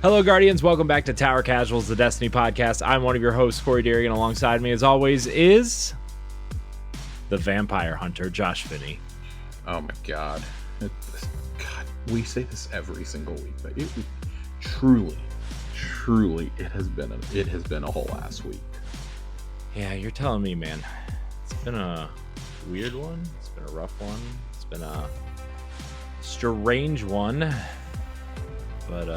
Hello, Guardians. Welcome back to Tower Casuals, the Destiny podcast. I'm one of your hosts, Corey Derry, and alongside me, as always, is the Vampire Hunter, Josh Finney. Oh my God. God, we say this every single week, but it truly, it has been a whole last week. Yeah, you're telling me, man. It's been a weird one. It's been a rough one. It's been a strange one. But,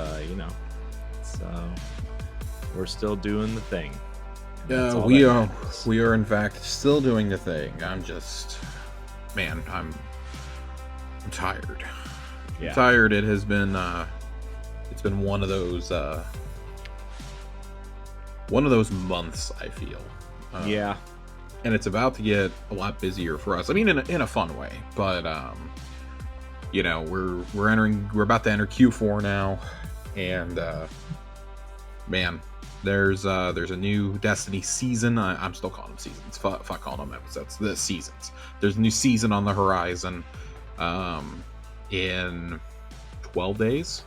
we're still doing the thing. Yeah, we are in fact still doing the thing. I'm tired. Yeah. I'm tired. It has been it's been one of those months, I feel. Yeah. And it's about to get a lot busier for us. I mean, in a fun way, but we're about to enter Q4 now, and man, there's a new Destiny season. I'm still calling them seasons. Fuck calling them episodes. The seasons. There's a new season on the horizon. In 12 days.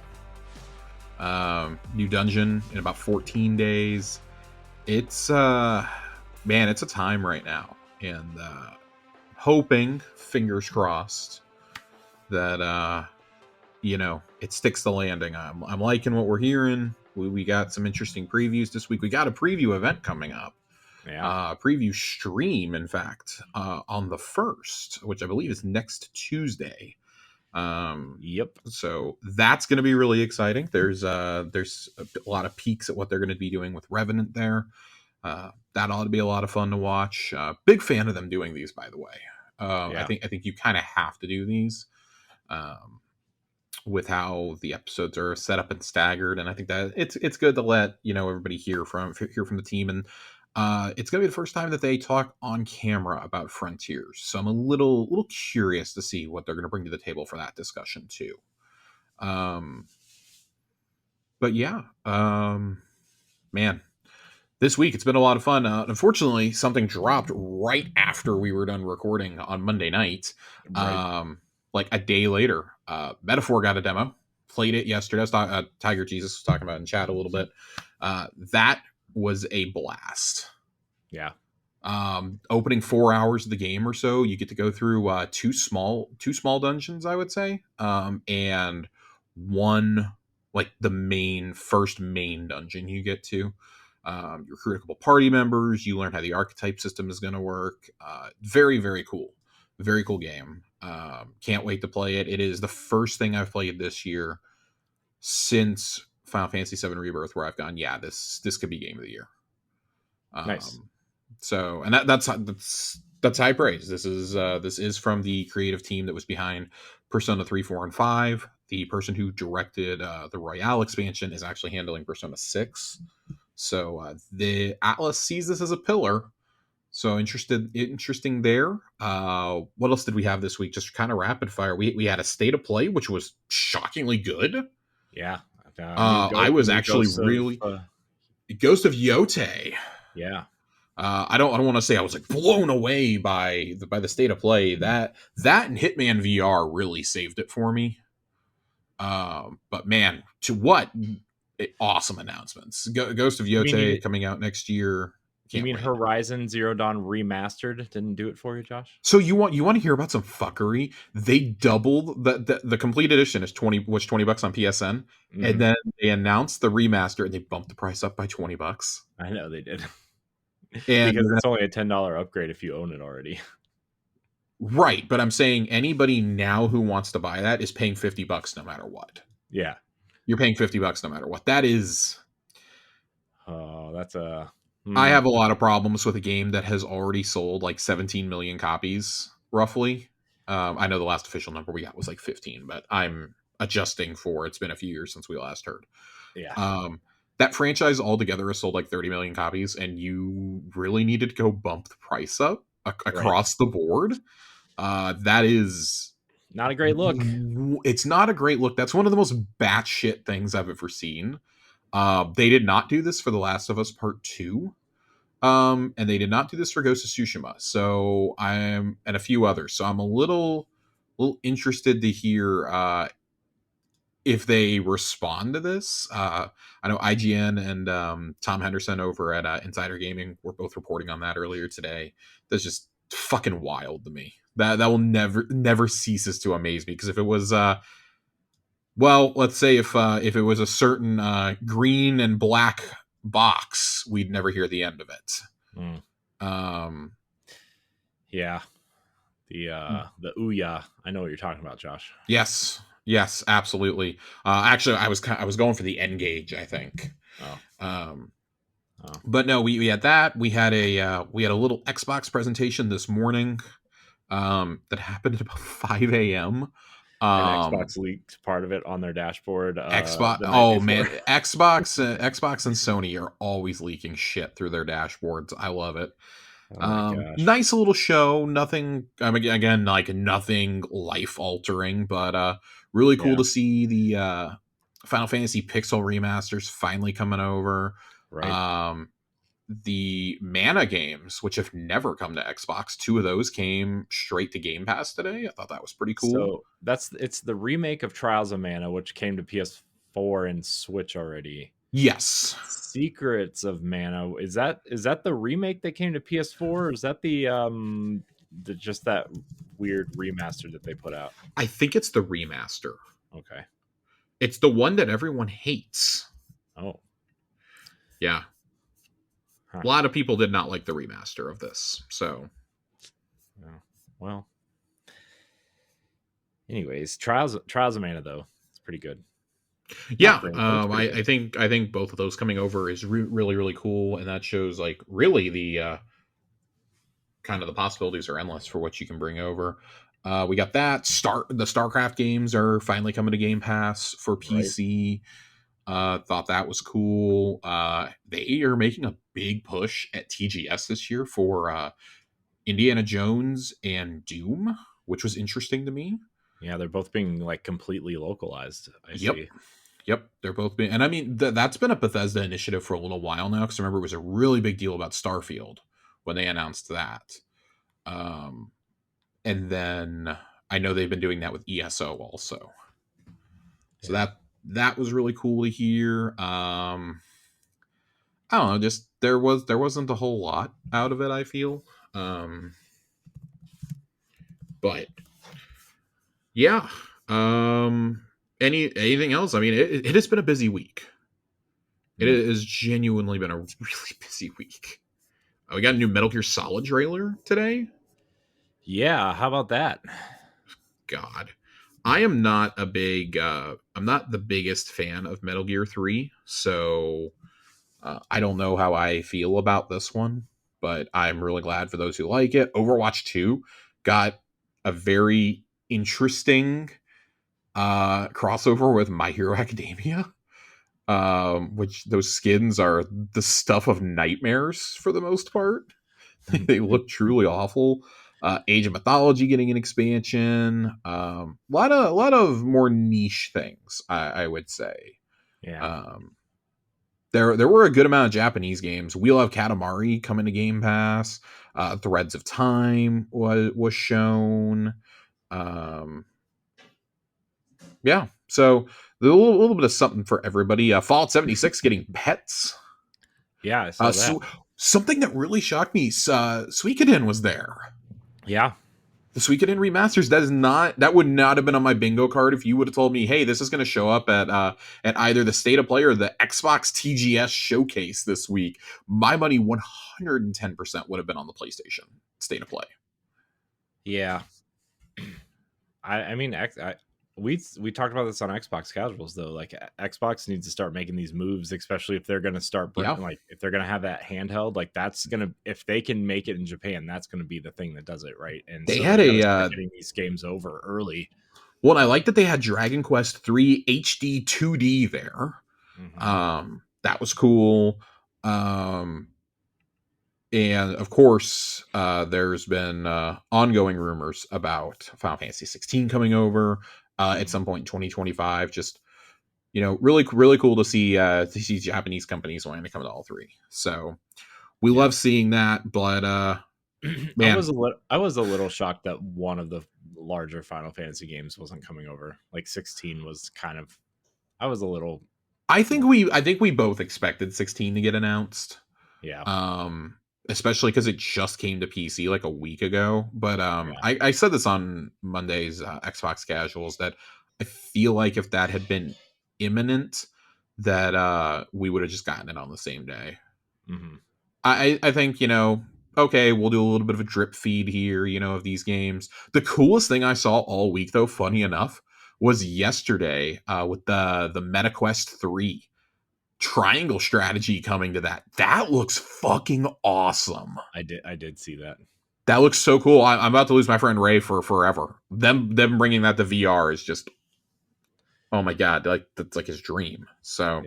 New dungeon in about 14 days. It's it's a time right now, and hoping, fingers crossed, that it sticks the landing. I'm liking what we're hearing. We got some interesting previews this week. We got a preview event coming up. Yeah. Preview stream, in fact, on the 1st, which I believe is next Tuesday. Yep. So that's going to be really exciting. There's a lot of peeks at what they're going to be doing with Revenant there. That ought to be a lot of fun to watch. Big fan of them doing these, by the way. Yeah. I think you kind of have to do these. With how the episodes are set up and staggered, and I think that it's good to let everybody hear from the team, and it's gonna be the first time that they talk on camera about Frontiers, so I'm a little curious to see what they're gonna bring to the table for that discussion too. But yeah, man, this week it's been a lot of fun. Unfortunately, something dropped right after we were done recording on Monday night. Right. Like a day later, Metaphor got a demo, played it yesterday. Tiger Jesus was talking about it in chat a little bit. That was a blast. Yeah. Opening 4 hours of the game or so, you get to go through two small dungeons, I would say, and one, like the first main dungeon you get to. You recruit a couple party members. You learn how the archetype system is going to work. Very, very cool. Very cool game. Can't wait to play it. It is the first thing I've played this year since Final Fantasy VII Rebirth where I've gone, yeah, this could be game of the year. Nice. So, and that's high praise. This is from the creative team that was behind Persona 3, 4, and 5. The person who directed the Royale expansion is actually handling Persona 6. So the Atlas sees this as a pillar. So interesting there. What else did we have this week? Just kind of rapid fire. We had a state of play, which was shockingly good. Yeah. I was actually really Ghost of Yote. Yeah. I don't want to say I was like blown away by the state of play. That and Hitman VR really saved it for me. But man, to what awesome announcements! Ghost of Yote coming out next year. You mean Horizon Zero Dawn Remastered didn't do it for you, Josh? So you want to hear about some fuckery? They doubled the complete edition is $20 on PSN, and then they announced the remaster and they bumped the price up by $20. I know they did. And because it's only a $10 upgrade if you own it already. Right, but I'm saying anybody now who wants to buy that is paying $50 no matter what. Yeah. You're paying $50 no matter what. That is... Oh, that's a... I have a lot of problems with a game that has already sold like 17 million copies, roughly. I know the last official number we got was like 15, but I'm adjusting for it's been a few years since we last heard. Yeah. That franchise altogether has sold like 30 million copies, and you really needed to go bump the price up across the board. That is not a great look. It's not a great look. That's one of the most batshit things I've ever seen. They did not do this for The Last of Us Part 2. And they did not do this for Ghost of Tsushima. So and a few others. So I'm a little interested to hear if they respond to this. I know IGN and Tom Henderson over at Insider Gaming were both reporting on that earlier today. That's just fucking wild to me. That will never ceases to amaze me, because if it was well, let's say if it was a certain green and black box, we'd never hear the end of it. Mm. Um, yeah, the Ouya. I know what you're talking about, Josh. yes, absolutely. Actually, I was going for the N gauge, I think. Oh. But no, we had that. We had a little Xbox presentation this morning that happened at about 5 a.m. And Xbox leaked part of it on their dashboard. Xbox. The night Oh before. man, Xbox and Sony are always leaking shit through their dashboards. I love it. Oh my gosh. Nice little show. Nothing. Again, like nothing life altering, but really cool to see the Final Fantasy Pixel remasters finally coming over. Right. The Mana games, which have never come to Xbox, 2 of those came straight to Game Pass today. I thought that was pretty cool. So it's the remake of Trials of Mana, which came to PS4 and Switch already. Yes. Secrets of Mana, is that the remake that came to PS4, or is that the just that weird remaster that they put out? I think it's the remaster. Okay. It's the one that everyone hates. Oh. Yeah. Huh. A lot of people did not like the remaster of this, so. Yeah. Well. Anyways, Trials of Mana though, it's pretty good. Yeah, I think both of those coming over is really cool, and that shows like really the kind of the possibilities are endless for what you can bring over. We got that the StarCraft games are finally coming to Game Pass for PC. Right. Thought that was cool. They are making a big push at TGS this year for Indiana Jones and Doom, which was interesting to me. Yeah, they're both being like completely localized. I see. Yep, they're both being, and I mean that's been a Bethesda initiative for a little while now. Because remember, it was a really big deal about Starfield when they announced that. And then I know they've been doing that with ESO also. So that was really cool to hear. I don't know, just there wasn't a whole lot out of it, I feel. But yeah. Anything else? I mean, it has been a busy week. It has genuinely been a really busy week. We got a new Metal Gear Solid trailer today. Yeah, how about that? God, I am not a big. I'm not the biggest fan of Metal Gear 3, so I don't know how I feel about this one. But I'm really glad for those who like it. Overwatch 2 got a very interesting crossover with My Hero Academia, which those skins are the stuff of nightmares for the most part. They look truly awful. Age of Mythology getting an expansion. A lot of more niche things, I would say. Yeah. There were a good amount of Japanese games. Wheel of Katamari coming to Game Pass. Threads of Time was shown. Yeah, so a little bit of something for everybody. Fallout 76 getting pets. Yeah, I saw that. Something that really shocked me, Suikoden was there. Yeah. The Suikoden remasters, that would not have been on my bingo card if you would have told me, hey, this is going to show up at either the State of Play or the Xbox TGS showcase this week. My money 110% would have been on the PlayStation State of Play. Yeah. I mean, we talked about this on Xbox Casuals though. Like Xbox needs to start making these moves, especially if they're going to start like if they're going to have that handheld. Like that's gonna, if they can make it in Japan, that's going to be the thing that does it, right? And they so had getting these games over early. Well, I like that they had Dragon Quest 3 HD 2D there. Mm-hmm. That was cool. And of course, there's been ongoing rumors about Final Fantasy 16 coming over at some point in 2025. Just really cool to see Japanese companies wanting to come to all three. So we love seeing that. But man, I was a little shocked that one of the larger Final Fantasy games wasn't coming over. Like 16 was kind of I was a little. I think we both expected 16 to get announced. Yeah. Um, Especially because it just came to PC like a week ago. But Yeah. I said this on Monday's Xbox Casuals that I feel like if that had been imminent, that we would have just gotten it on the same day. Hmm. I think, okay, we'll do a little bit of a drip feed here, of these games. The coolest thing I saw all week, though, funny enough, was yesterday with the MetaQuest 3 triangle strategy coming to that. That looks fucking awesome. I did see that. That looks so cool. I'm about to lose my friend Ray for forever. Them bringing that to VR is just, oh my god, like that's like his dream. So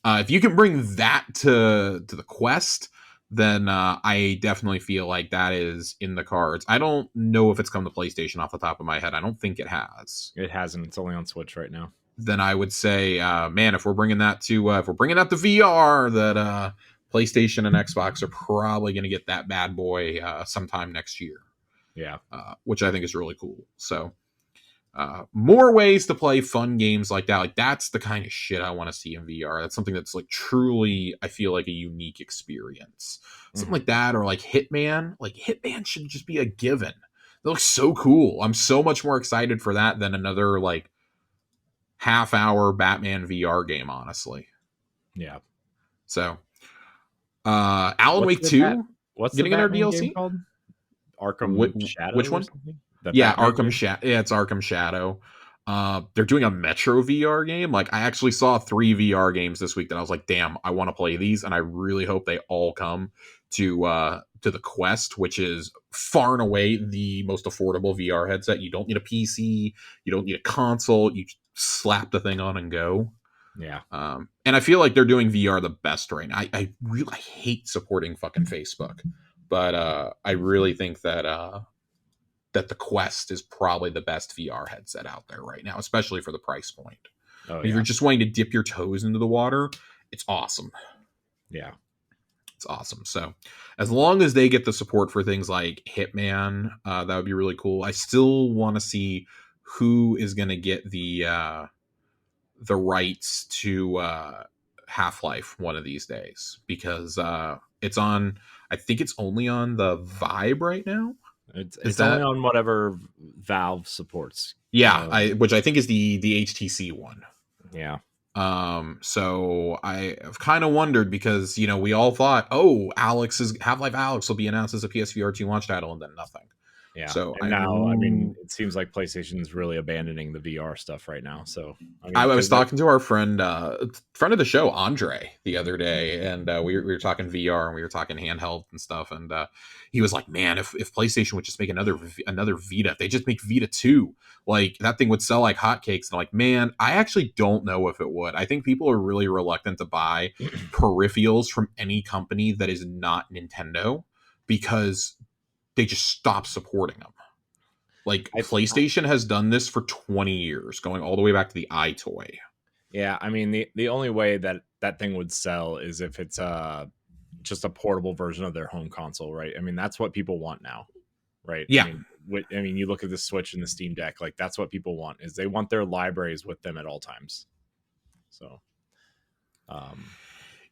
Yeah. if you can bring that to the Quest, then I definitely feel like that is in the cards. I don't know if it's come to PlayStation off the top of my head. I don't think it has. It hasn't. It's only on Switch right now. Then I would say, man, if we're bringing that to VR, that PlayStation and Xbox are probably going to get that bad boy sometime next year. Yeah. Which I think is really cool. So more ways to play fun games like that. Like that's the kind of shit I want to see in VR. That's something that's like truly, I feel like a unique experience. Something Hmm. like that, or like Hitman. Like Hitman should just be a given. That looks so cool. I'm so much more excited for that than another like half-hour Batman VR game, honestly. Yeah. So, Alan What's Wake the Bat? 2 What's the getting another Batman game DLC. called? Arkham Shadow Which or one? something? The Yeah, Batman game? Yeah, it's Arkham Shadow. They're doing a Metro VR game. Like I actually saw 3 VR games this week that I was like, damn, I want to play these, and I really hope they all come to the Quest, which is far and away the most affordable VR headset. You don't need a PC, you don't need a console. You slap the thing on and go. Yeah. And I feel like they're doing VR the best right now. I really hate supporting fucking Facebook, but I really think that the Quest is probably the best VR headset out there right now, especially for the price point. Oh If you're yeah. just wanting to dip your toes into the water, it's awesome. Yeah. It's awesome. So, as long as they get the support for things like Hitman, that would be really cool. I still want to see who is going to get the rights to Half-Life one of these days because it's on. I think it's only on the Vibe right now. Is It's only that on whatever Valve supports. yeah? Which I think is the HTC one. Yeah. So I've kind of wondered because we all thought, oh, Half-Life Alex will be announced as a PSVR 2 launch title, and then nothing. Yeah. So And now, I mean, it seems like PlayStation is really abandoning the VR stuff right now. So, I I mean, was because talking to our friend of the show, Andre, the other day, and we were talking VR and we were talking handheld and stuff, and he was like, "Man, if PlayStation would just make another Vita, if they just make Vita 2, like that thing would sell like hotcakes." And I'm like, "Man, I actually don't know if it would. I think people are really reluctant to buy peripherals from any company that is not Nintendo because they just stop supporting them." Like I, PlayStation has done this for 20 years, going all the way back to the iToy. yeah, I mean, the only way that that thing would sell is if it's just a portable version of their home console, right? I mean, that's what people want now, right? Yeah. I mean, you look at the Switch and the Steam Deck, like that's what people want is they want their libraries with them at all times. So, um,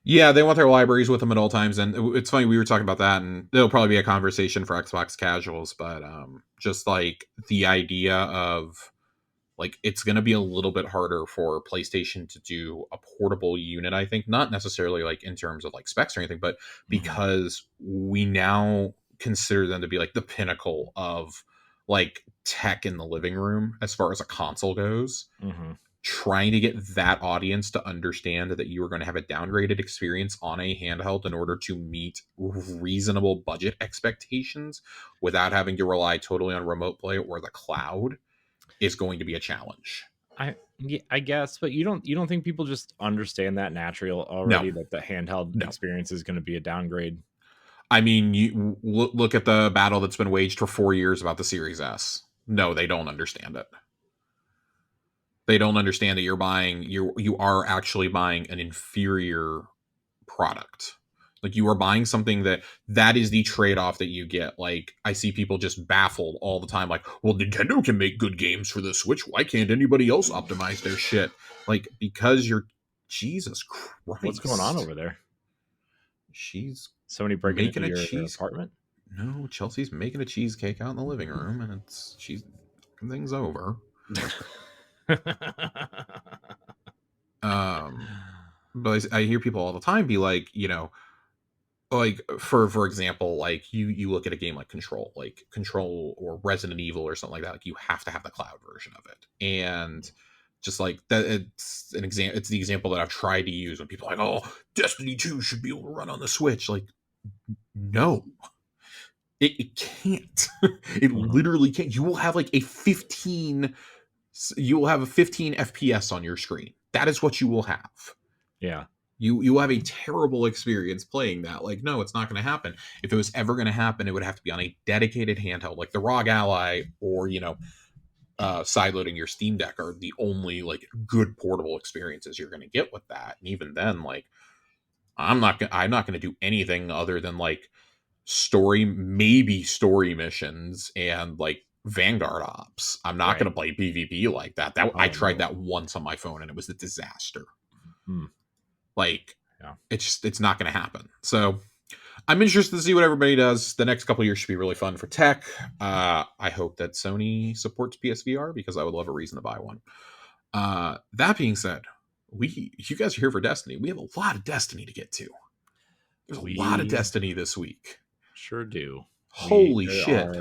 Yeah, they want their libraries with them at all times, and it's funny we were talking about that, and there'll probably be a conversation for Xbox casuals, but just like the idea of like it's going to be a little bit harder for PlayStation to do a portable unit. I think not necessarily like in terms of like specs or anything, but mhm, because we now consider them to be like the pinnacle of like tech in the living room as far as a console goes, mhm. trying to get that audience to understand that you are going to have a downgraded experience on a handheld in order to meet reasonable budget expectations without having to rely totally on remote play or the cloud is going to be a challenge. Yeah, I guess, but you don't think people just understand that natural No, already that the handheld no. experience is going to be a downgrade? I mean, you look at the battle that's been waged for 4 years about the Series S. No, they don't understand it. They don't understand that you are actually buying an inferior product. Like, you are buying something that is the trade-off that you get. Like, I see people just baffled all the time, like, well, Nintendo can make good games for the Switch. Why can't anybody else optimize their shit? Like, because you're Jesus What's going on Christ. over there? She's Somebody breaking into making a your cheese. apartment? No, Chelsea's making a cheesecake out in the living room, and she's things over. But I hear people all the time be like, like for example, like you look at a game like Control or Resident Evil or something like that, like you have to have the cloud version of it. And just like that, it's the example that I've tried to use when people are like, oh, Destiny 2 should be able to run on the Switch. Like, no, it can't. It literally can't. You will have like a 15 FPS on your screen. That is what you will have. Yeah. You will have a terrible experience playing that. Like, no, it's not going to happen. If it was ever going to happen, it would have to be on a dedicated handheld, like the ROG Ally, or sideloading your Steam Deck are the only like good portable experiences you're going to get with that. And even then, like, I'm not going to do anything other than like story missions and like Vanguard ops. I'm not going to play PvP like that. I tried that once on my phone and it was a disaster. Like, it's not going to happen. So I'm interested to see what everybody does. The next couple of years should be really fun for tech. I hope that Sony supports PSVR because I would love a reason to buy one. That being said, you guys are here for Destiny. We have a lot of Destiny to get to. There's a lot of Destiny this week. Sure do. Holy shit.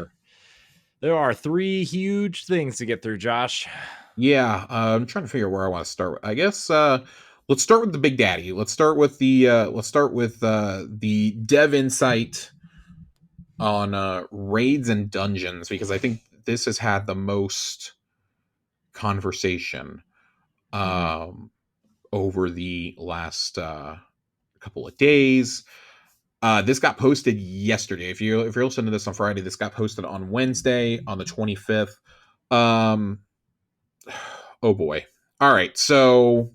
There are 3 huge things to get through, Josh. Yeah, I'm trying to figure out where I want to start. I guess let's start with the Big Daddy. Let's start with the dev insight on raids and dungeons, because I think this has had the most conversation over the last couple of days. This got posted yesterday. If you're listening to this on Friday, this got posted on Wednesday on the 25th. Oh boy. All right. So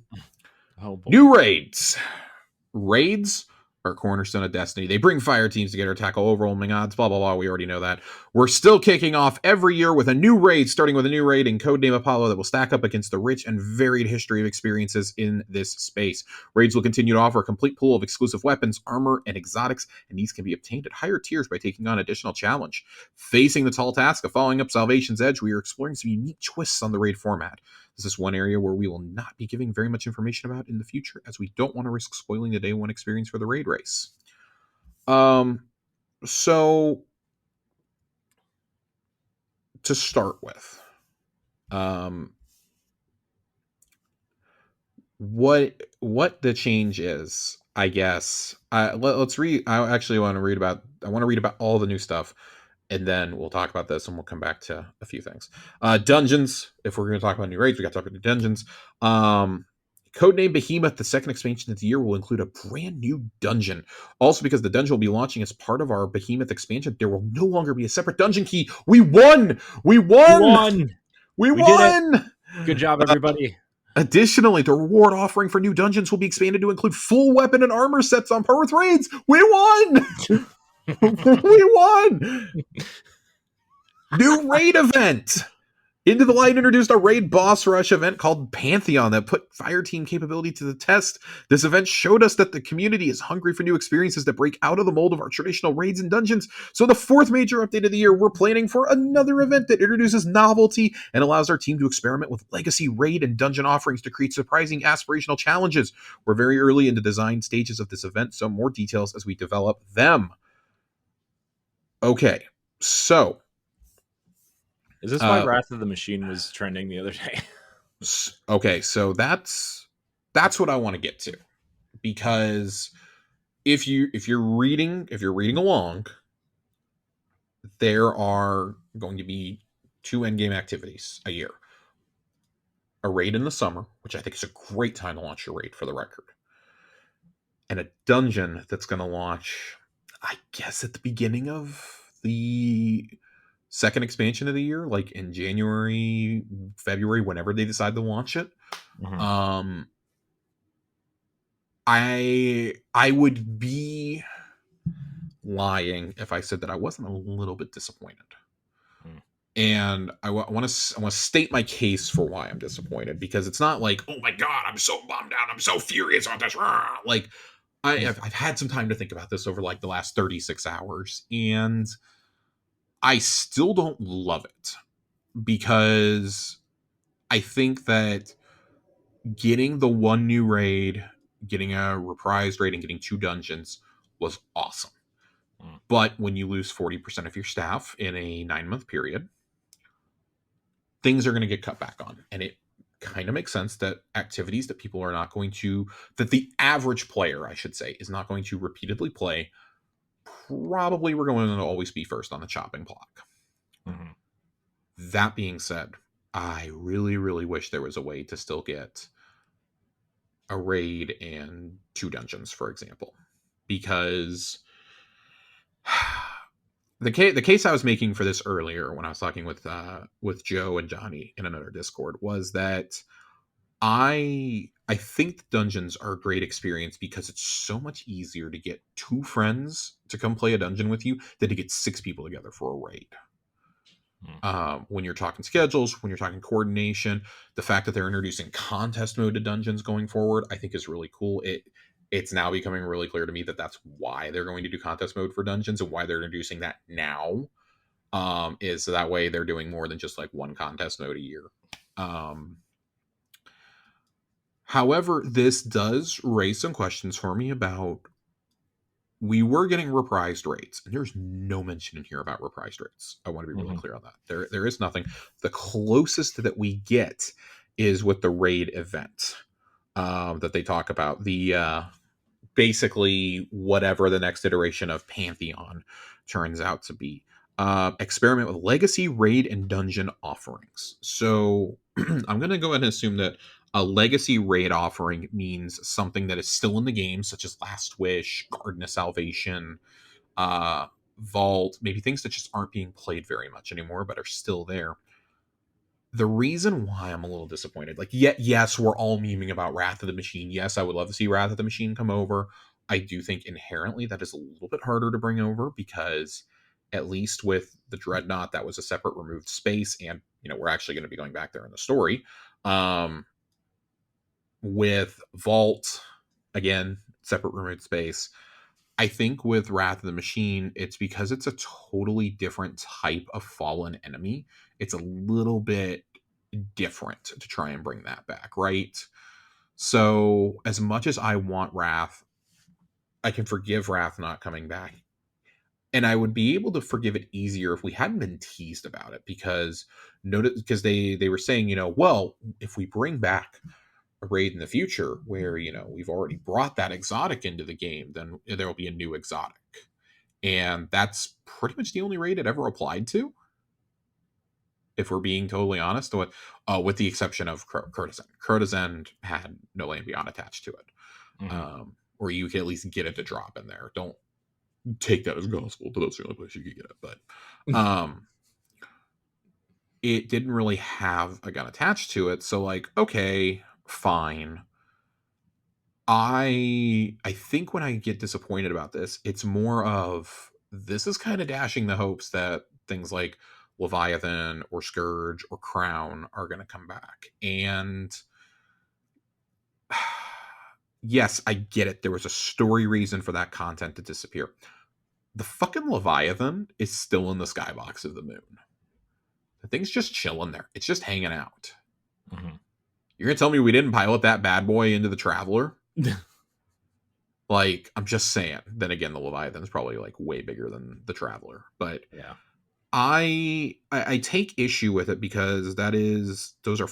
new raids. Raids are cornerstone of Destiny. They bring fire teams together to tackle overwhelming odds, blah, blah, blah. We already know that. We're still kicking off every year with a new raid, starting with a new raid in Codename Apollo that will stack up against the rich and varied history of experiences in this space. Raids will continue to offer a complete pool of exclusive weapons, armor, and exotics, and these can be obtained at higher tiers by taking on additional challenge. Facing the tall task of following up Salvation's Edge, we are exploring some unique twists on the raid format. This is one area where we will not be giving very much information about in the future, as we don't want to risk spoiling the day one experience for the raid race. So to start with, what the change is, I guess. Let's read. I actually want to read about. I want to read about all the new stuff, and then we'll talk about this, and we'll come back to a few things. Dungeons. If we're going to talk about new raids, we got to talk about new dungeons. Codename Behemoth, the second expansion of the year, will include a brand new dungeon. Also, because the dungeon will be launching as part of our Behemoth expansion, there will no longer be a separate dungeon key. We won! We won! We won! Did it. Good job, everybody. Additionally, the reward offering for new dungeons will be expanded to include full weapon and armor sets on par with raids. We won! We won! New raid event! Into the Light introduced a raid boss rush event called Pantheon that put Fireteam capability to the test. This event showed us that the community is hungry for new experiences that break out of the mold of our traditional raids and dungeons. So the fourth major update of the year, we're planning for another event that introduces novelty and allows our team to experiment with legacy raid and dungeon offerings to create surprising aspirational challenges. We're very early in the design stages of this event, so more details as we develop them. Okay, so is this why Wrath of the Machine was trending the other day? Okay, so that's what I want to get to, because if you're reading along, there are going to be 2 endgame activities a year. A raid in the summer, which I think is a great time to launch your raid, for the record, and a dungeon that's going to launch, I guess, at the beginning of the second expansion of the year, like in January, February, whenever they decide to launch it. I would be lying if I said that I wasn't a little bit disappointed. Mm. And I want to state my case for why I'm disappointed, because it's not like, oh my god, I'm so bummed out, I'm so furious on this. Like I've had some time to think about this over like the last 36 hours, and I still don't love it, because I think that getting the one new raid, getting a reprised raid, and getting 2 dungeons was awesome. Mm. But when you lose 40% of your staff in a 9-month period, things are going to get cut back on. And it kind of makes sense that activities that people are not going to, that the average player, I should say, is not going to repeatedly play, probably we're going to always be first on the chopping block. Mm-hmm. That being said, I really, really wish there was a way to still get a raid and 2 dungeons, for example, because the case I was making for this earlier when I was talking with Joe and Johnny in another Discord was that I think the dungeons are a great experience because it's so much easier to get 2 friends to come play a dungeon with you than to get 6 people together for a raid. When you're talking schedules, when you're talking coordination, the fact that they're introducing contest mode to dungeons going forward, I think is really cool. It's now becoming really clear to me that that's why they're going to do contest mode for dungeons, and why they're introducing that now. Is so that way they're doing more than just like one contest mode a year. However, this does raise some questions for me about, we were getting reprised rates, and there's no mention in here about reprised rates. I want to be really clear on that. There is nothing. The closest that we get is with the raid event that they talk about. The basically whatever the next iteration of Pantheon turns out to be. Experiment with legacy, raid, and dungeon offerings. So I'm going to go ahead and assume that a legacy raid offering means something that is still in the game, such as Last Wish, Garden of Salvation, Vault, maybe things that just aren't being played very much anymore, but are still there. The reason why I'm a little disappointed, like, yes, we're all memeing about Wrath of the Machine. Yes, I would love to see Wrath of the Machine come over. I do think inherently that is a little bit harder to bring over, because at least with the Dreadnought, that was a separate removed space, and we're actually going to be going back there in the story. With Vault, again, separate removed space. I think with Wrath of the Machine, it's because it's a totally different type of fallen enemy. It's a little bit different to try and bring that back, right? So as much as I want Wrath, I can forgive Wrath not coming back. And I would be able to forgive it easier if we hadn't been teased about it, because they were saying, well, if we bring back a raid in the future where we've already brought that exotic into the game, then there will be a new exotic, and that's pretty much the only raid it ever applied to, if we're being totally honest, with the exception of Courtesan. Courtesan had no land beyond attached to it, or you can at least get it to drop in there. Don't take that as gospel, but that's the only place you could get it. But it didn't really have a gun attached to it, so like, okay, fine. I think when I get disappointed about this, it's more of, this is kind of dashing the hopes that things like Leviathan or Scourge or Crown are going to come back. And yes, I get it. There was a story reason for that content to disappear. The fucking Leviathan is still in the skybox of the moon. The thing's just chilling there. It's just hanging out. You're going to tell me we didn't pilot that bad boy into the Traveler? Like, I'm just saying. Then again, the Leviathan is probably like way bigger than the Traveler. But yeah, I take issue with it, because those are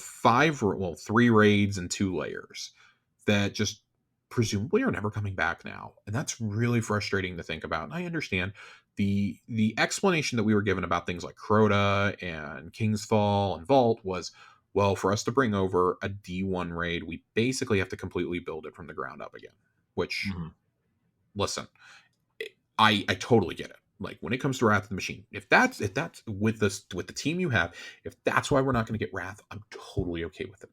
3 raids and 2 layers that just presumably are never coming back now. And that's really frustrating to think about. And I understand the explanation that we were given about things like Crota and Kingsfall and Vault was, well, for us to bring over a D1 raid, we basically have to completely build it from the ground up again. Which, listen, I totally get it. Like, when it comes to Wrath of the Machine, if that's with the team you have, if that's why we're not going to get Wrath, I'm totally okay with it.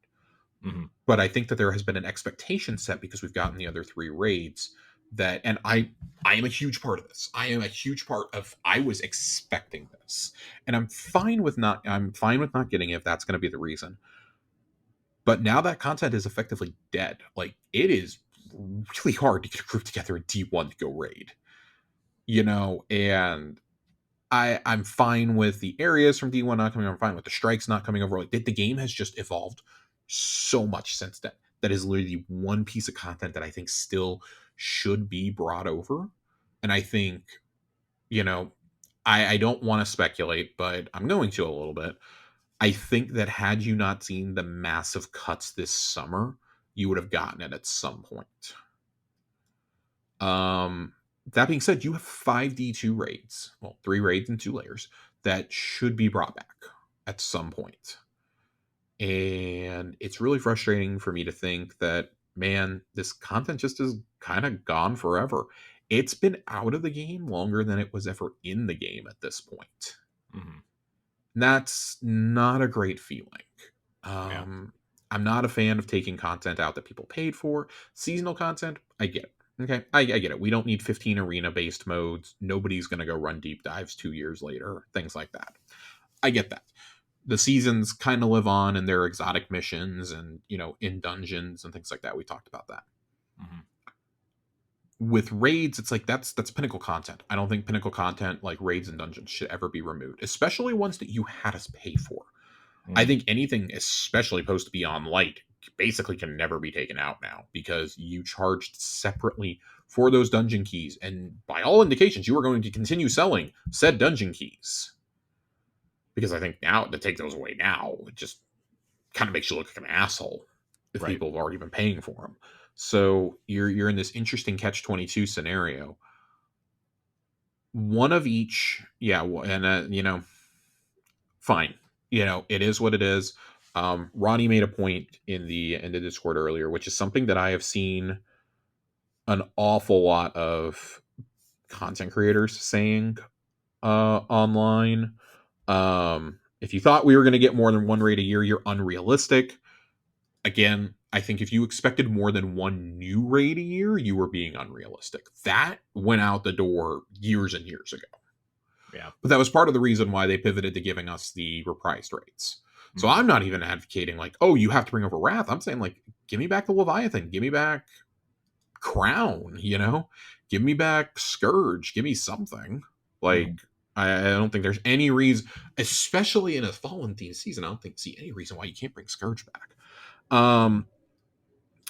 But I think that there has been an expectation set, because we've gotten the other 3 raids, that, and I am a huge part of this. I am a huge part of. I was expecting this, and I'm fine with not. I'm fine with not getting it if that's going to be the reason. But now that content is effectively dead. Like, it is really hard to get a group together in D1 to go raid. And I'm fine with the areas from D1 not coming over. I'm fine with the strikes not coming over. Like, the game has just evolved so much since then. That is literally one piece of content that I think still should be brought over. And I think, I don't want to speculate, but I'm going to a little bit. I think that had you not seen the massive cuts this summer, you would have gotten it at some point. That being said, you have 5 D2 raids, well, 3 raids and 2 layers that should be brought back at some point. And it's really frustrating for me to think that, man, this content just is kind of gone forever. It's been out of the game longer than it was ever in the game at this point. Mm-hmm. That's not a great feeling. I'm not a fan of taking content out that people paid for. Seasonal content, I get it. Okay, I get it. We don't need 15 arena-based modes. Nobody's going to go run deep dives 2 years later, things like that. I get that. The seasons kind of live on in their exotic missions and, in dungeons and things like that. We talked about that. Mm-hmm. With raids, it's like that's pinnacle content. I don't think pinnacle content like raids and dungeons should ever be removed, especially ones that you had us pay for. Mm-hmm. I think anything, especially post Beyond Light, basically can never be taken out now because you charged separately for those dungeon keys, and by all indications, you are going to continue selling said dungeon keys. Because I think now to take those away now, it just kind of makes you look like an asshole if people have already been paying for them. So you're in this interesting catch-22 scenario. One of each, yeah, and fine. It is what it is. Ronnie made a point in the Discord earlier, which is something that I have seen an awful lot of content creators saying online. If you thought we were going to get more than 1 raid a year, you're unrealistic. Again, I think if you expected more than 1 new raid a year, you were being unrealistic. That went out the door years and years ago. Yeah. But that was part of the reason why they pivoted to giving us the reprised raids. So I'm not even advocating like, oh, you have to bring over Wrath. I'm saying like, give me back the Leviathan. Give me back Crown, Give me back Scourge. Give me something. Like, I don't think there's any reason, especially in a Fallen themed season, I don't see any reason why you can't bring Scourge back.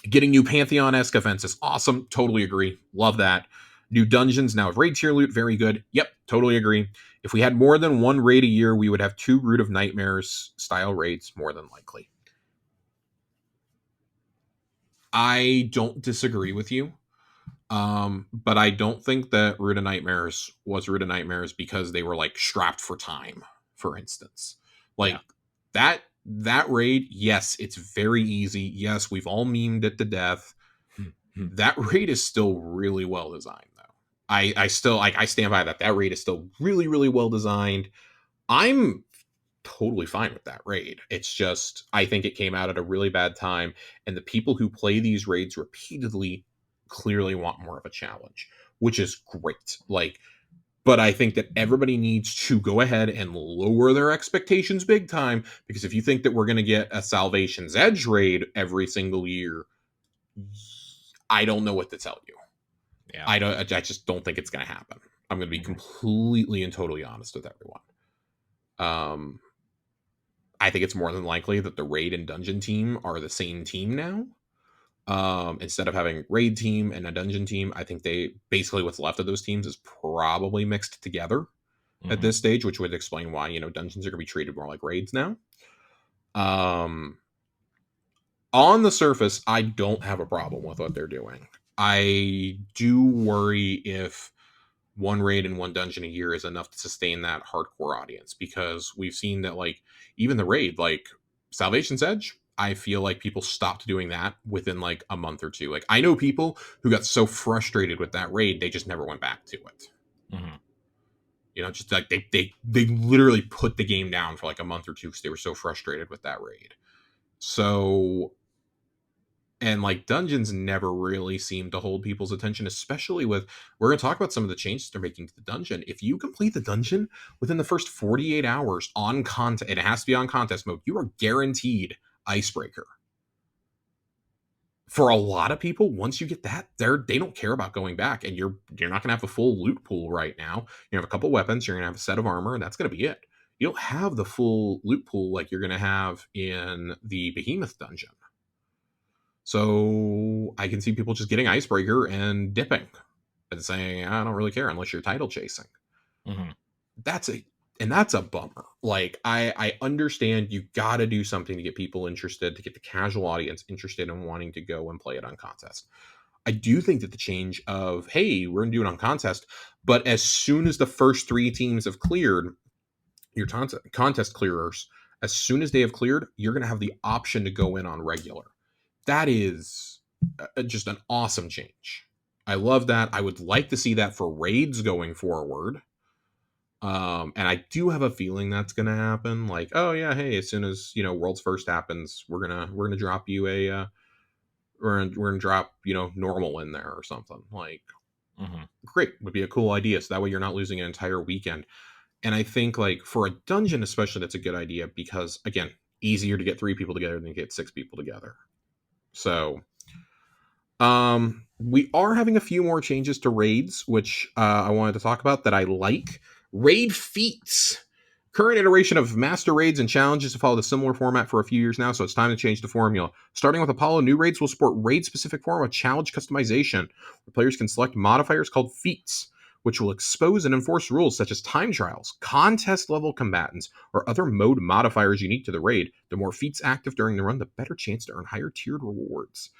Getting new Pantheon-esque events is awesome. Totally agree. Love that. New dungeons now have raid tier loot. Very good. Yep, totally agree. If we had more than 1 raid a year, we would have 2 Root of Nightmares style raids, more than likely. I don't disagree with you. But I don't think that Root of Nightmares was Root of Nightmares because they were like strapped for time, for instance. Like that raid, yes, it's very easy. Yes, we've all memed it to death. That raid is still really well designed, though. I still I stand by that. That raid is still really, really well designed. I'm totally fine with that raid. It's just I think it came out at a really bad time, and the people who play these raids repeatedly clearly want more of a challenge, which is great. But I think that everybody needs to go ahead and lower their expectations big time, because if you think that we're going to get a Salvation's Edge raid every single year, I don't know what to tell you. Yeah. I just don't think it's going to happen. I'm going to be completely and totally honest with everyone. I think it's more than likely that the raid and dungeon team are the same team now. Instead of having raid team and a dungeon team, I think they basically what's left of those teams is probably mixed together at this stage, which would explain why dungeons are going to be treated more like raids now. On the surface, I don't have a problem with what they're doing. I do worry if 1 raid and 1 dungeon a year is enough to sustain that hardcore audience, because we've seen that even the raid, Salvation's Edge, I feel like people stopped doing that within a month or 2. I know people who got so frustrated with that raid, they just never went back to it. Just they literally put the game down for a month or 2 because they were so frustrated with that raid. So And like dungeons never really seem to hold people's attention, especially with, we're going to talk about some of the changes they're making to the dungeon. If you complete the dungeon within the first 48 hours on contest, it has to be on contest mode, you are guaranteed icebreaker. For a lot of people, once you get that, they don't care about going back, and you're not going to have a full loot pool right now. You have a couple weapons, you're going to have a set of armor, and that's going to be it. You don't have the full loot pool like you're going to have in the Behemoth dungeon. So I can see people just getting icebreaker and dipping and saying, I don't really care unless you're title chasing. Mm-hmm. That's a bummer. Like, I understand you got to do something to get people interested, to get the casual audience interested in wanting to go and play it on contest. I do think that the change of, hey, we're going to do it on contest, but as soon as the first 3 teams have cleared, your contest clearers, as soon as they have cleared, you're going to have the option to go in on regular. That is just an awesome change. I love that. I would like to see that for raids going forward. And I do have a feeling that's gonna happen. Like, oh yeah, hey, as soon as World's First happens, we're gonna drop you a we're gonna drop normal in there or something. Like, great, would be a cool idea. So that way you're not losing an entire weekend. And I think like for a dungeon especially, that's a good idea because again, easier to get 3 people together than get 6 people together. So we are having a few more changes to raids, which I wanted to talk about that I like. Raid feats. Current iteration of master raids and challenges have followed a similar format for a few years now, so it's time to change the formula. Starting with Apollo, new raids will support raid-specific form of challenge customization, where players can select modifiers called feats, which will expose and enforce rules such as time trials, contest-level combatants, or other mode modifiers unique to the raid. The more feats active during the run, the better chance to earn higher-tiered rewards.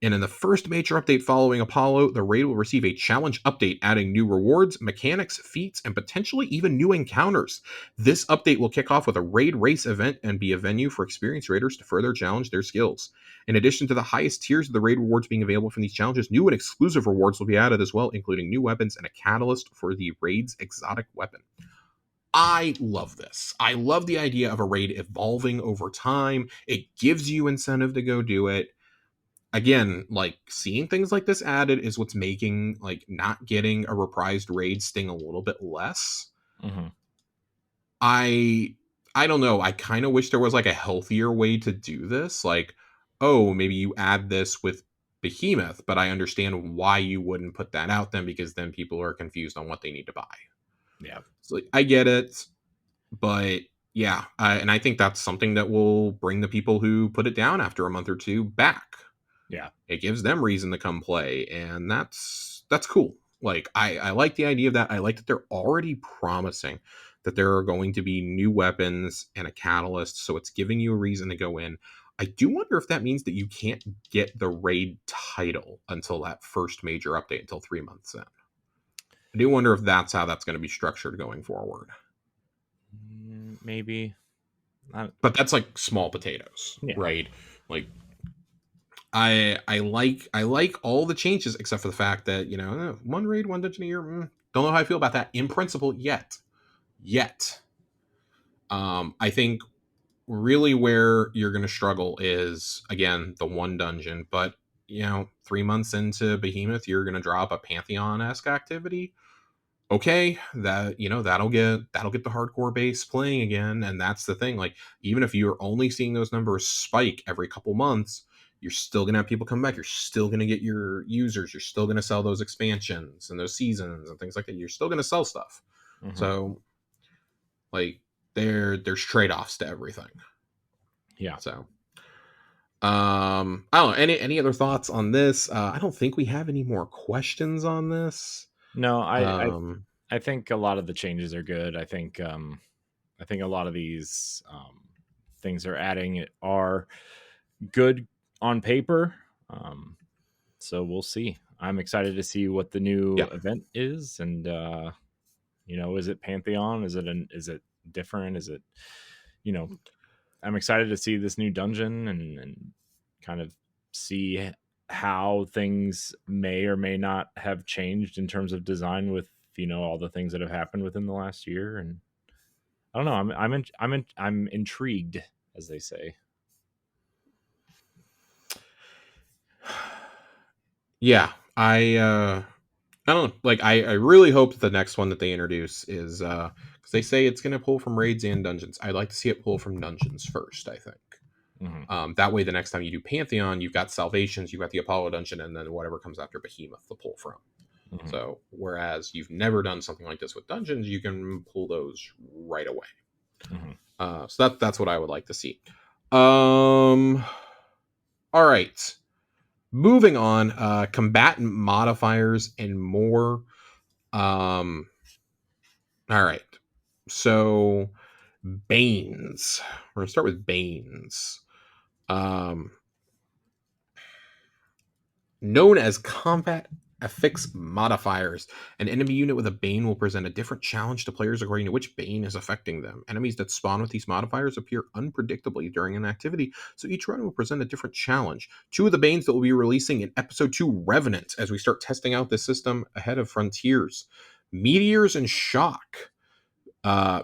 And in the first major update following Apollo, the raid will receive a challenge update, adding new rewards, mechanics, feats, and potentially even new encounters. This update will kick off with a raid race event and be a venue for experienced raiders to further challenge their skills. In addition to the highest tiers of the raid rewards being available from these challenges, new and exclusive rewards will be added as well, including new weapons and a catalyst for the raid's exotic weapon. I love this. I love the idea of a raid evolving over time. It gives you incentive to go do it. Again, like seeing things like this added is what's making like not getting a reprised raid sting a little bit less. I don't know. I kind of wish there was like a healthier way to do this. Like, oh, maybe you add this with Behemoth, but I understand why you wouldn't put that out then, because then people are confused on what they need to buy. Yeah. So like, I get it, but yeah, and I think that's something that will bring the people who put it down after a month or 2 back. Yeah, it gives them reason to come play, and that's cool. Like, I like the idea of that. I like that they're already promising that there are going to be new weapons and a catalyst, so it's giving you a reason to go in. I do wonder if that means that you can't get the raid title until that first major update, until 3 months in. I do wonder if that's how that's going to be structured going forward. Maybe. But that's like small potatoes, right? Like, I like all the changes except for the fact that one raid, one dungeon a year. Don't know how I feel about that in principle yet. I think really where you're going to struggle is again the one dungeon, but 3 months into Behemoth, you're going to drop a Pantheon-esque activity. Okay, that that'll get the hardcore base playing again, and that's the thing. Like, even if you're only seeing those numbers spike every couple months, you're still gonna have people come back. You're still gonna get your users. You're still gonna sell those expansions and those seasons and things like that. You're still gonna sell stuff. So, like, there's trade-offs to everything. Yeah. So, I don't know. Any other thoughts on this? I don't think we have any more questions on this. No, I think a lot of the changes are good. I think a lot of these things they're adding are good on paper. So we'll see. I'm excited to see what the new event is, and is it Pantheon? Is it different? Is it I'm excited to see this new dungeon and kind of see how things may or may not have changed in terms of design with all the things that have happened within the last year. And I don't know, I'm intrigued, as they say. Yeah, I don't know. Like, I really hope the next one that they introduce is because they say it's going to pull from raids and dungeons. I'd like to see it pull from dungeons first. I think Mm-hmm. that way, the next time you do Pantheon, you've got Salvations, you've got the Apollo dungeon, and then whatever comes after Behemoth to pull from. Mm-hmm. So, whereas you've never done something like this with dungeons, you can pull those right away. Mm-hmm. So that's what I would like to see. All right. Moving on, combatant modifiers and more. Um, all right. So Banes. We're gonna start with Banes. Um, Known as combat affix modifiers. An enemy unit with a Bane will present a different challenge to players according to which Bane is affecting them. Enemies that spawn with these modifiers appear unpredictably during an activity, so each run will present a different challenge. Two of the Banes that will be releasing in Episode 2 Revenant as we start testing out this system ahead of Frontiers. Meteors and Shock.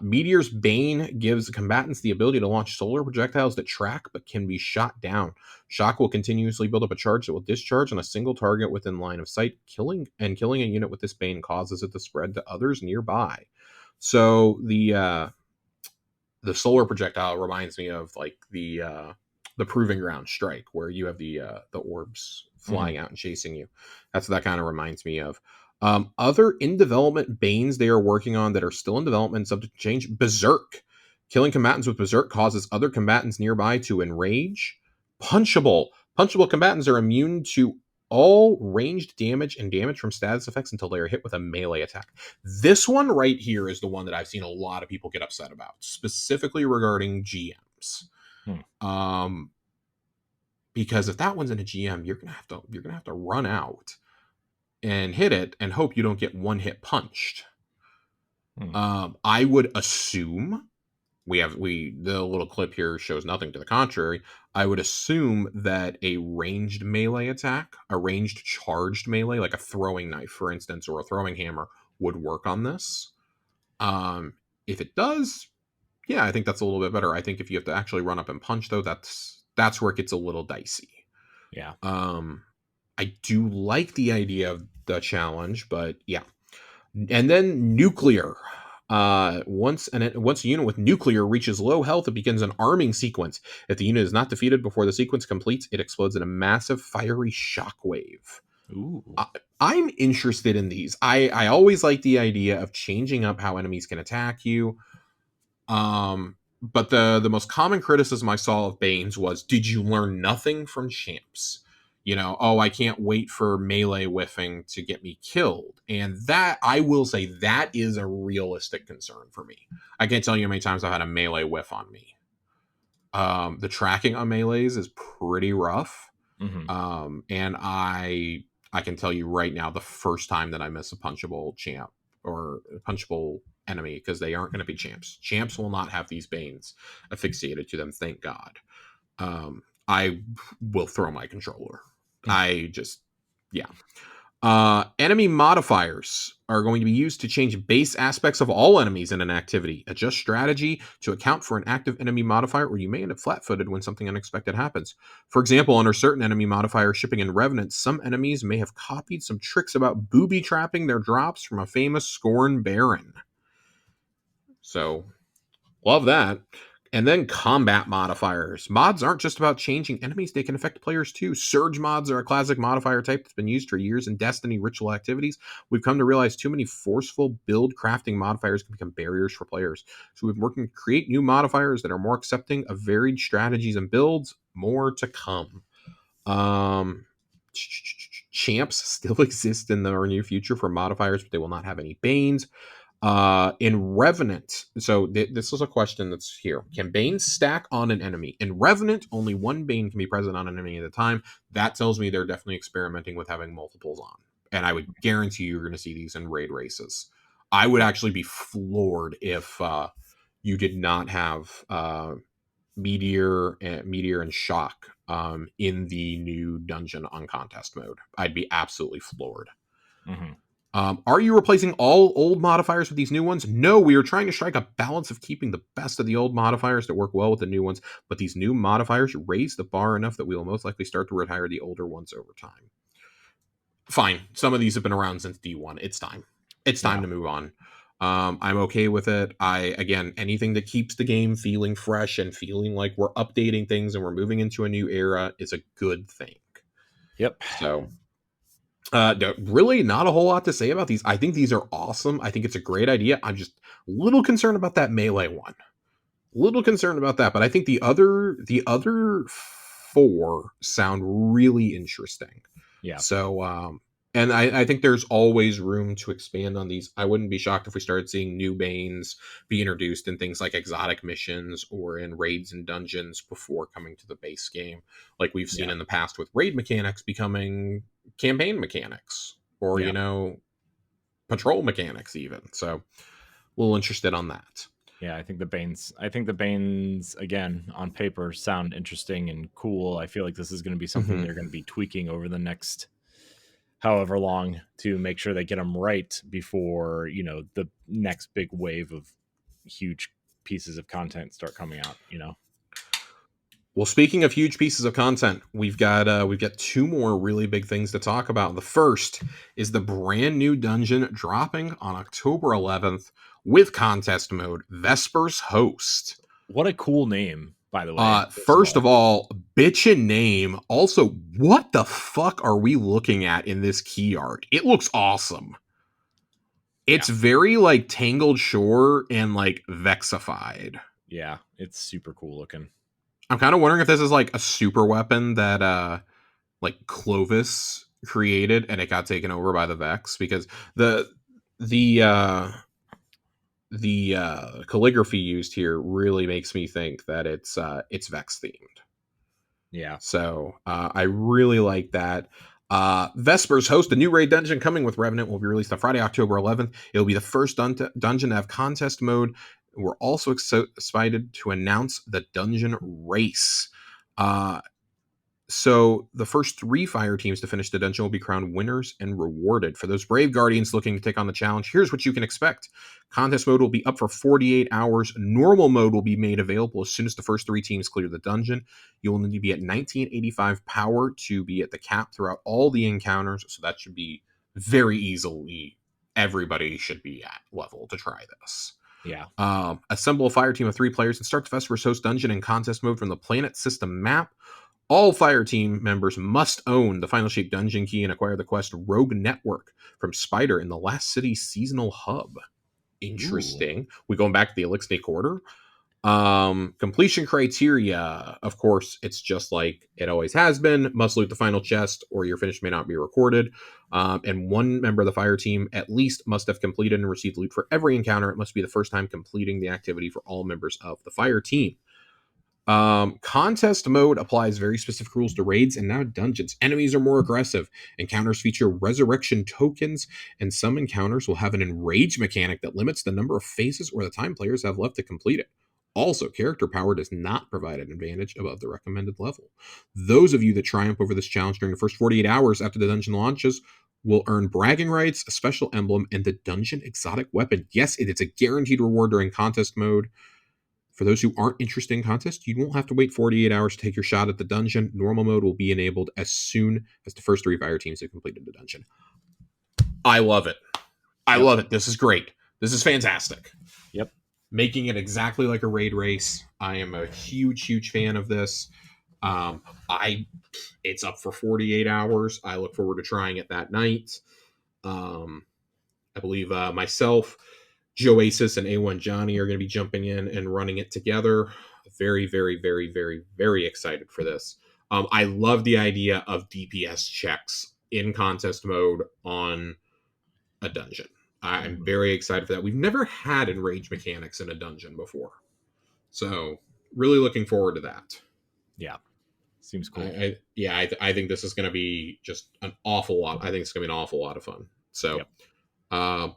Meteor's Bane gives combatants the ability to launch solar projectiles that track but can be shot down. Shock will continuously build up a charge that will discharge on a single target within line of sight. Killing a unit with this Bane causes it to spread to others nearby. So the solar projectile reminds me of like the Proving Ground strike, where you have the orbs flying out and chasing you. That's what that kind of reminds me of. Other in development Banes they are working on that are still in development, subject to change. Berserk. Killing combatants with Berserk causes other combatants nearby to enrage. Punchable. Punchable combatants are immune to all ranged damage and damage from status effects until they are hit with a melee attack. This one right here is the one that I've seen a lot of people get upset about, specifically regarding GMs. Because if that one's in a GM, you're gonna have to run out and hit it and hope you don't get one hit punched. I would assume the little clip here shows nothing to the contrary. I would assume that a ranged melee attack, a ranged charged melee, like a throwing knife, for instance, or a throwing hammer, would work on this. If it does, yeah, I think that's a little bit better. I think if you have to actually run up and punch, though, that's where it gets a little dicey. Yeah. I do like the idea of the challenge, but yeah. And then nuclear. Once a unit with nuclear reaches low health, it begins an arming sequence. If the unit is not defeated before the sequence completes, it explodes in a massive fiery shockwave. Ooh. I'm interested in these. I always like the idea of changing up how enemies can attack you. But the most common criticism I saw of Banes was, did you learn nothing from champs? I can't wait for melee whiffing to get me killed. And that, I will say, that is a realistic concern for me. I can't tell you how many times I've had a melee whiff on me. The tracking on melees is pretty rough. And I can tell you right now, the first time that I miss a punchable champ or a punchable enemy, because they aren't going to be champs. Champs will not have these Banes asphyxiated to them, thank God. I will throw my controller. Yeah. Enemy modifiers are going to be used to change base aspects of all enemies in an activity. Adjust strategy to account for an active enemy modifier, or you may end up flat-footed when something unexpected happens. For example, under certain enemy modifier shipping in Revenant, some enemies may have copied some tricks about booby trapping their drops from a famous Scorn Baron. So, love that. And then combat modifiers. Mods aren't just about changing enemies, they can affect players too. Surge mods are a classic modifier type that's been used for years in Destiny ritual activities. We've come to realize too many forceful build crafting modifiers can become barriers for players. So we've been working to create new modifiers that are more accepting of varied strategies and builds. More to come. Champs still exist in the near future for modifiers, but they will not have any Banes. In Revenant, so this is a question that's here. Can Bane stack on an enemy? In Revenant, only one Bane can be present on an enemy at a time. That tells me they're definitely experimenting with having multiples on. And I would guarantee you're going to see these in raid races. I would actually be floored if you did not have Meteor and Shock in the new dungeon on contest mode. I'd be absolutely floored. Are you replacing all old modifiers with these new ones? No, we are trying to strike a balance of keeping the best of the old modifiers that work well with the new ones, but these new modifiers raise the bar enough that we will most likely start to retire the older ones over time. fine. Some of these have been around since D1. It's time. It's time Yeah. to move on. I'm okay with it. Again, anything that keeps the game feeling fresh and feeling like we're updating things and we're moving into a new era is a good thing. Yep. So, really not a whole lot to say about these. I think these are awesome. I think it's a great idea. I'm just a little concerned about that melee one. Little concerned about that, but I think the other four sound really interesting. Yeah. So, and I think there's always room to expand on these. I wouldn't be shocked if we started seeing new Banes be introduced in things like exotic missions or in raids and dungeons before coming to the base game, like we've seen Yeah. in the past with raid mechanics becoming campaign mechanics, or Yeah. patrol mechanics even. So, a little interested on that. Yeah, I think the Banes again on paper sound interesting and cool. I feel like this is going to be something Mm-hmm. they're going to be tweaking over the next however long to make sure they get them right before, the next big wave of huge pieces of content start coming out. Well, speaking of huge pieces of content, we've got two more really big things to talk about. The first is the brand new dungeon dropping on October 11th with contest mode, Vesper's Host. What a cool name, by the way. First of all, bitchin' name. Also, what the fuck are we looking at in this key art? It looks awesome. Yeah. It's very like Tangled Shore and like Vexified. Yeah, it's super cool looking. I'm kind of wondering if this is like a super weapon that like Clovis created and it got taken over by the Vex, because the calligraphy used here really makes me think that it's Vex themed. Yeah. So I really like that. Vesper's Host, a new raid dungeon coming with Revenant, will be released on Friday, October 11th. It'll be the first dungeon to have contest mode. We're also excited to announce the dungeon race. So the first 3 fire teams to finish the dungeon will be crowned winners and rewarded. For those brave guardians looking to take on the challenge, here's what you can expect. Contest mode will be up for 48 hours. Normal mode will be made available as soon as the first 3 teams clear the dungeon. You'll need to be at 1985 power to be at the cap throughout all the encounters, so that should be very easily, everybody should be at level to try this. Yeah. Assemble a fire team of 3 players and start the Vesper's Host dungeon in contest mode from the planet system map. All fire team members must own the Final Shape dungeon key and acquire the quest Rogue Network from Spider in the Last City seasonal hub. Interesting. We going back to the Elixir Quarter. Completion criteria. Of course, it's just like it always has been. Must loot the final chest or your finish may not be recorded. And one member of the fire team at least must have completed and received loot for every encounter. It must be the first time completing the activity for all members of the fire team. Contest mode applies very specific rules to raids and now dungeons. Enemies are more aggressive. Encounters feature resurrection tokens, and some encounters will have an enrage mechanic that limits the number of phases or the time players have left to complete it. Also, character power does not provide an advantage above the recommended level. Those of you that triumph over this challenge during the first 48 hours after the dungeon launches will earn bragging rights, a special emblem, and the dungeon exotic weapon. Yes, it is a guaranteed reward during contest mode. For those who aren't interested in contest, you won't have to wait 48 hours to take your shot at the dungeon. Normal mode will be enabled as soon as the first 3 fire teams have completed the dungeon. I love it. I love it. This is great. This is fantastic. Yep. Making it exactly like a raid race. I am a huge, huge fan of this. It's up for 48 hours. I look forward to trying it that night. I believe myself, Joasis, and A1 Johnny are going to be jumping in and running it together. Very, very, very, very, very excited for this. I love the idea of DPS checks in contest mode on a dungeon. I'm very excited for that. We've never had enrage mechanics in a dungeon before. So, really looking forward to that. Yeah. Seems cool. I think this is going to be just an awful lot. I think it's going to be an awful lot of fun. So,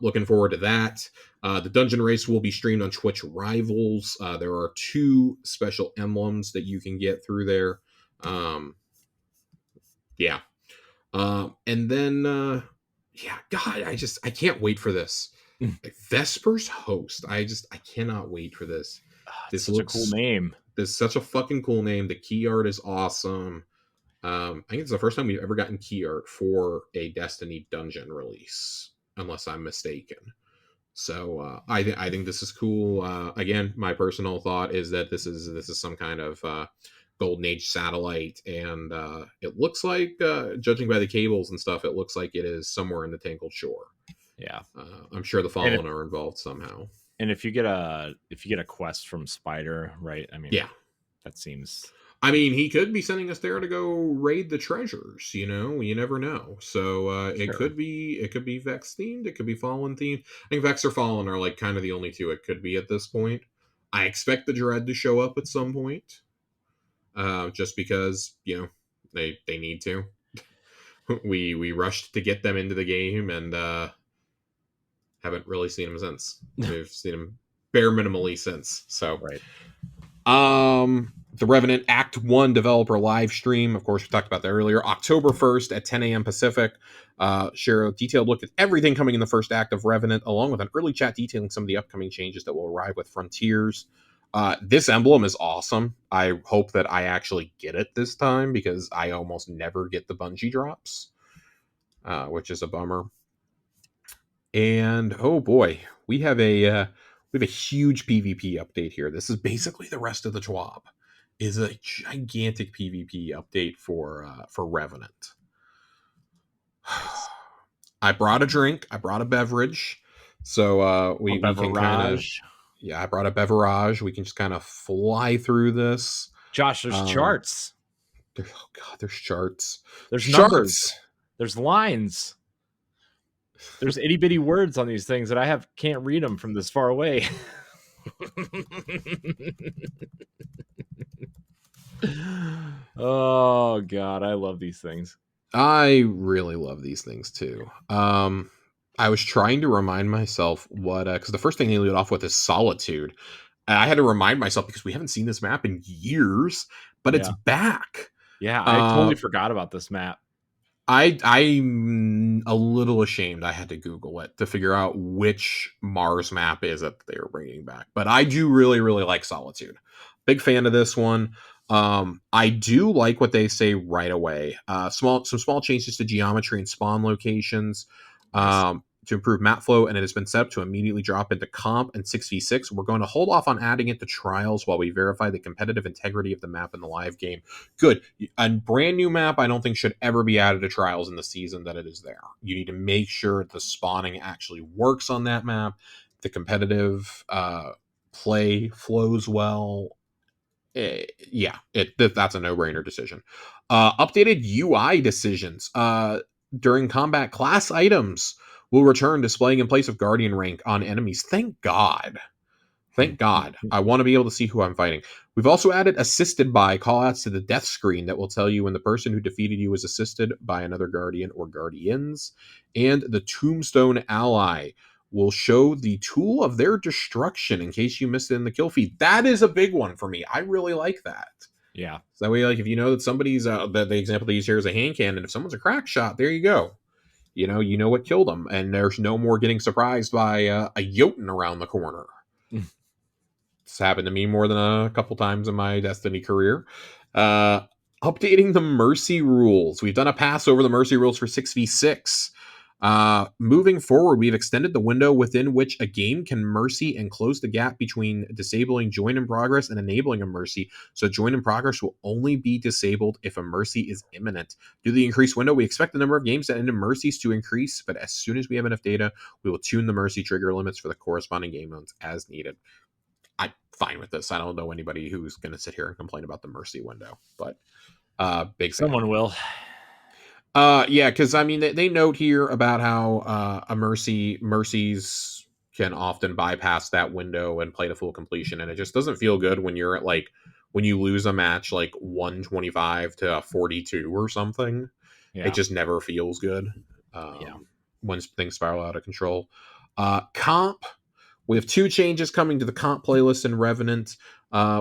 looking forward to that. The dungeon race will be streamed on Twitch Rivals. There are 2 special emblems that you can get through there. And then, God, I can't wait for this. Like, Vesper's Host. I cannot wait for this. This looks such a cool name. This is such a fucking cool name. The key art is awesome. I think it's the first time we've ever gotten key art for a Destiny dungeon release, unless I'm mistaken. So I think this is cool. Again, my personal thought is that this is some kind of golden age satellite, and it looks like, judging by the cables and stuff, it looks like it is somewhere in the Tangled Shore. Yeah. I'm sure the And if Fallen are involved somehow. and if you get a quest from Spider, right? I mean, Yeah. that seems I mean, he could be sending us there to go raid the treasures. You never know. So sure. it could be Vex themed. It could be Fallen themed. I think Vex or Fallen are like kind of the only two it could be at this point. I expect the Dread to show up at some point, just because they need to. We rushed to get them into the game, and haven't really seen them since. We've seen them bare minimally since. So Right. The Revenant Act 1 developer live stream. Of course, we talked about that earlier. October 1st at 10 a.m. Pacific. Share a detailed look at everything coming in the first act of Revenant, along with an early chat detailing some of the upcoming changes that will arrive with Frontiers. This emblem is awesome. I hope that I actually get it this time, because I almost never get the Bungie drops, which is a bummer. And oh boy, we have a huge PvP update here. This is basically the rest of the TWAB. Is a gigantic PvP update for Revenant. I brought a drink. I brought a beverage, so A we can kind of, beverage. yeah. I brought a beverage. We can just kind of fly through this. Josh, there's Um, charts. oh god, there's charts. There's numbers. Charts. There's lines. There's itty bitty words on these things that can't read them from this far away. Oh god, I love these things. I really love these things too. I was trying to remind myself what, because the first thing they lead off with is Solitude. And I had to remind myself because we haven't seen this map in years, but it's Yeah. back. Yeah, I totally forgot about this map. I'm a little ashamed. I had to Google it to figure out which Mars map is it that they were bringing back. But I do really, really like Solitude. Big fan of this one. I do like what they say right away. Some small changes to geometry and spawn locations. Nice. To improve map flow, and it has been set up to immediately drop into comp and 6v6. We're going to hold off on adding it to trials while we verify the competitive integrity of the map in the live game. Good. A brand new map, I don't think, should ever be added to trials in the season that it is there. You need to make sure the spawning actually works on that map, the competitive play flows well. That's a no-brainer decision. Updated UI decisions. During combat, class items will return displaying in place of Guardian rank on enemies. Thank God. Thank God. I want to be able to see who I'm fighting. We've also added assisted by callouts to the death screen that will tell you when the person who defeated you was assisted by another Guardian or Guardians. And the Tombstone ally will show the tool of their destruction in case you missed it in the kill feed. That is a big one for me. I really like that. Yeah. So that way, like, if you know that somebody's, the example they use here is a hand cannon, if someone's a crack shot, there you go. You know what killed them, and there's no more getting surprised by a Jotun around the corner. It's happened to me more than a couple times in my Destiny career. Updating the mercy rules. We've done a pass over the mercy rules for 6v6. Moving forward, we've extended the window within which a game can mercy and close the gap between disabling join in progress and enabling a mercy. So join in progress will only be disabled if a mercy is imminent. Due to the increased window, we expect the number of games that end in mercies to increase, but as soon as we have enough data, we will tune the mercy trigger limits for the corresponding game modes as needed. I'm fine with this. I don't know anybody who's going to sit here and complain about the mercy window, but big fan. Someone will. Yeah, because I mean they note here about how mercies can often bypass that window and play to full completion, and it just doesn't feel good when you're at when you lose a match like 125 to 42 or something. Yeah. It just never feels good. Yeah. When things spiral out of control. Comp. We have two changes coming to the comp playlist in Revenant.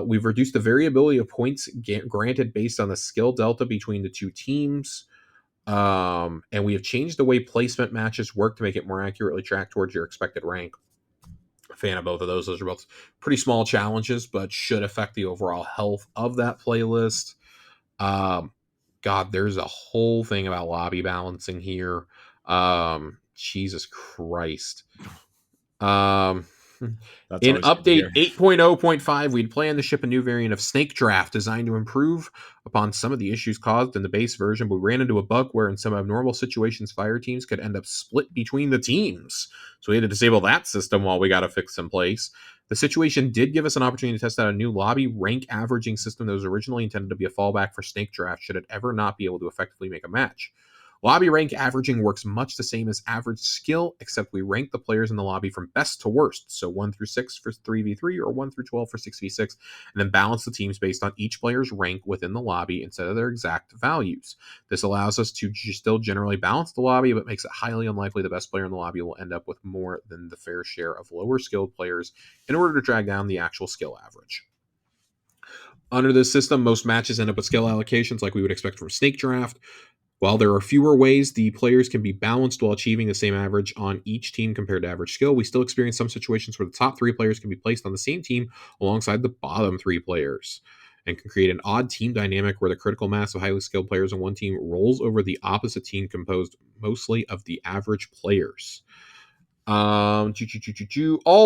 We've reduced the variability of points granted based on the skill delta between the two teams. And we have changed the way placement matches work to make it more accurately track towards your expected rank. A fan of both of those. Those are both pretty small challenges, but should affect the overall health of that playlist. God, there's a whole thing about lobby balancing here. Jesus Christ. That's In always good to update hear. 8.0.5, we'd plan to ship a new variant of Snake Draft designed to improve upon some of the issues caused in the base version, but we ran into a bug where in some abnormal situations, fire teams could end up split between the teams. So we had to disable that system while we got a fix in place. The situation did give us an opportunity to test out a new lobby rank averaging system that was originally intended to be a fallback for Snake Draft should it ever not be able to effectively make a match. Lobby rank averaging works much the same as average skill, except we rank the players in the lobby from best to worst, so 1 through 6 for 3v3 or 1 through 12 for 6v6, and then balance the teams based on each player's rank within the lobby instead of their exact values. This allows us to still generally balance the lobby, but makes it highly unlikely the best player in the lobby will end up with more than the fair share of lower skilled players in order to drag down the actual skill average. Under this system, most matches end up with skill allocations like we would expect from Snake Draft. While there are fewer ways the players can be balanced while achieving the same average on each team compared to average skill, we still experience some situations where the top 3 players can be placed on the same team alongside the bottom 3 players, and can create an odd team dynamic where the critical mass of highly skilled players on one team rolls over the opposite team composed mostly of the average players. All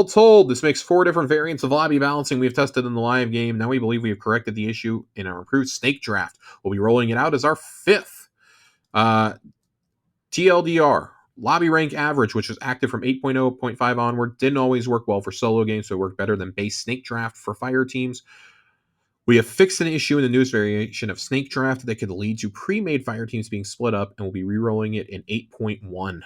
told, this makes 4 different variants of lobby balancing we've tested in the live game. Now we believe we have corrected the issue in our improved Snake Draft. We'll be rolling it out as our 5th. TLDR, lobby rank average, which was active from 8.0.5 onward, didn't always work well for solo games, so it worked better than base Snake Draft for fire teams. We have fixed an issue in the newest variation of Snake Draft that could lead to pre-made fire teams being split up, and we'll be re-rolling it in 8.1.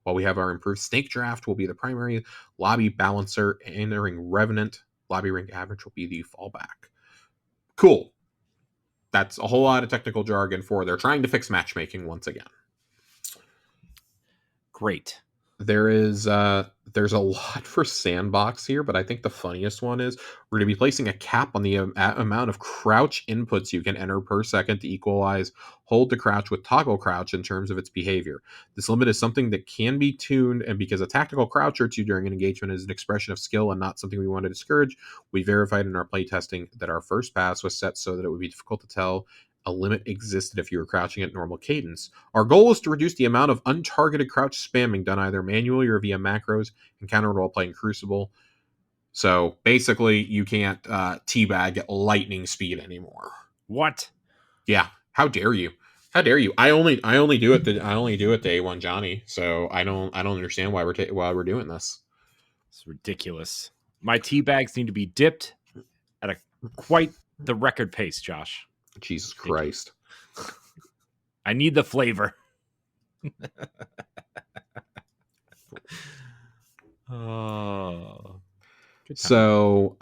While we have our improved Snake Draft, will be the primary lobby balancer, entering Revenant. Lobby rank average will be the fallback. Cool. That's a whole lot of technical jargon for they're trying to fix matchmaking once again. Great. There's a lot for sandbox here, but I think the funniest one is we're going to be placing a cap on the amount of crouch inputs you can enter per second to equalize hold to crouch with toggle crouch in terms of its behavior. This limit is something that can be tuned, and because a tactical crouch or two during an engagement is an expression of skill and not something we want to discourage, we verified in our playtesting that our first pass was set so that it would be difficult to tell a limit existed if you were crouching at normal cadence. Our goal is to reduce the amount of untargeted crouch spamming done either manually or via macros encountered while playing Crucible. So basically, you can't teabag at lightning speed anymore. What? Yeah. How dare you? How dare you? I only do it to A1 Johnny. So I don't understand why we're doing this. It's ridiculous. My tea bags need to be dipped at a quite the record pace, Josh. Jesus Christ. I need the flavor. Oh. So,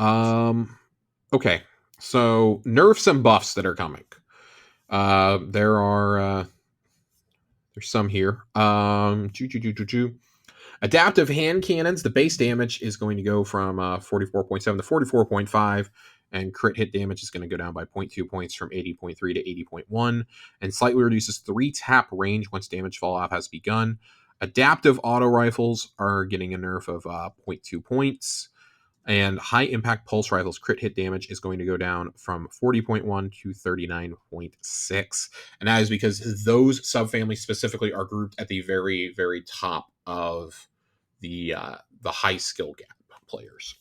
okay. So, nerfs and buffs that are coming. There's some here. Adaptive hand cannons. The base damage is going to go from 44.7 to 44.5. And crit hit damage is going to go down by 0.2 points from 80.3 to 80.1, and slightly reduces 3 tap range once damage fall off has begun. Adaptive auto rifles are getting a nerf of 0.2 points, and high impact pulse rifles crit hit damage is going to go down from 40.1 to 39.6, and that is because those subfamilies specifically are grouped at the very, very top of the high skill gap players.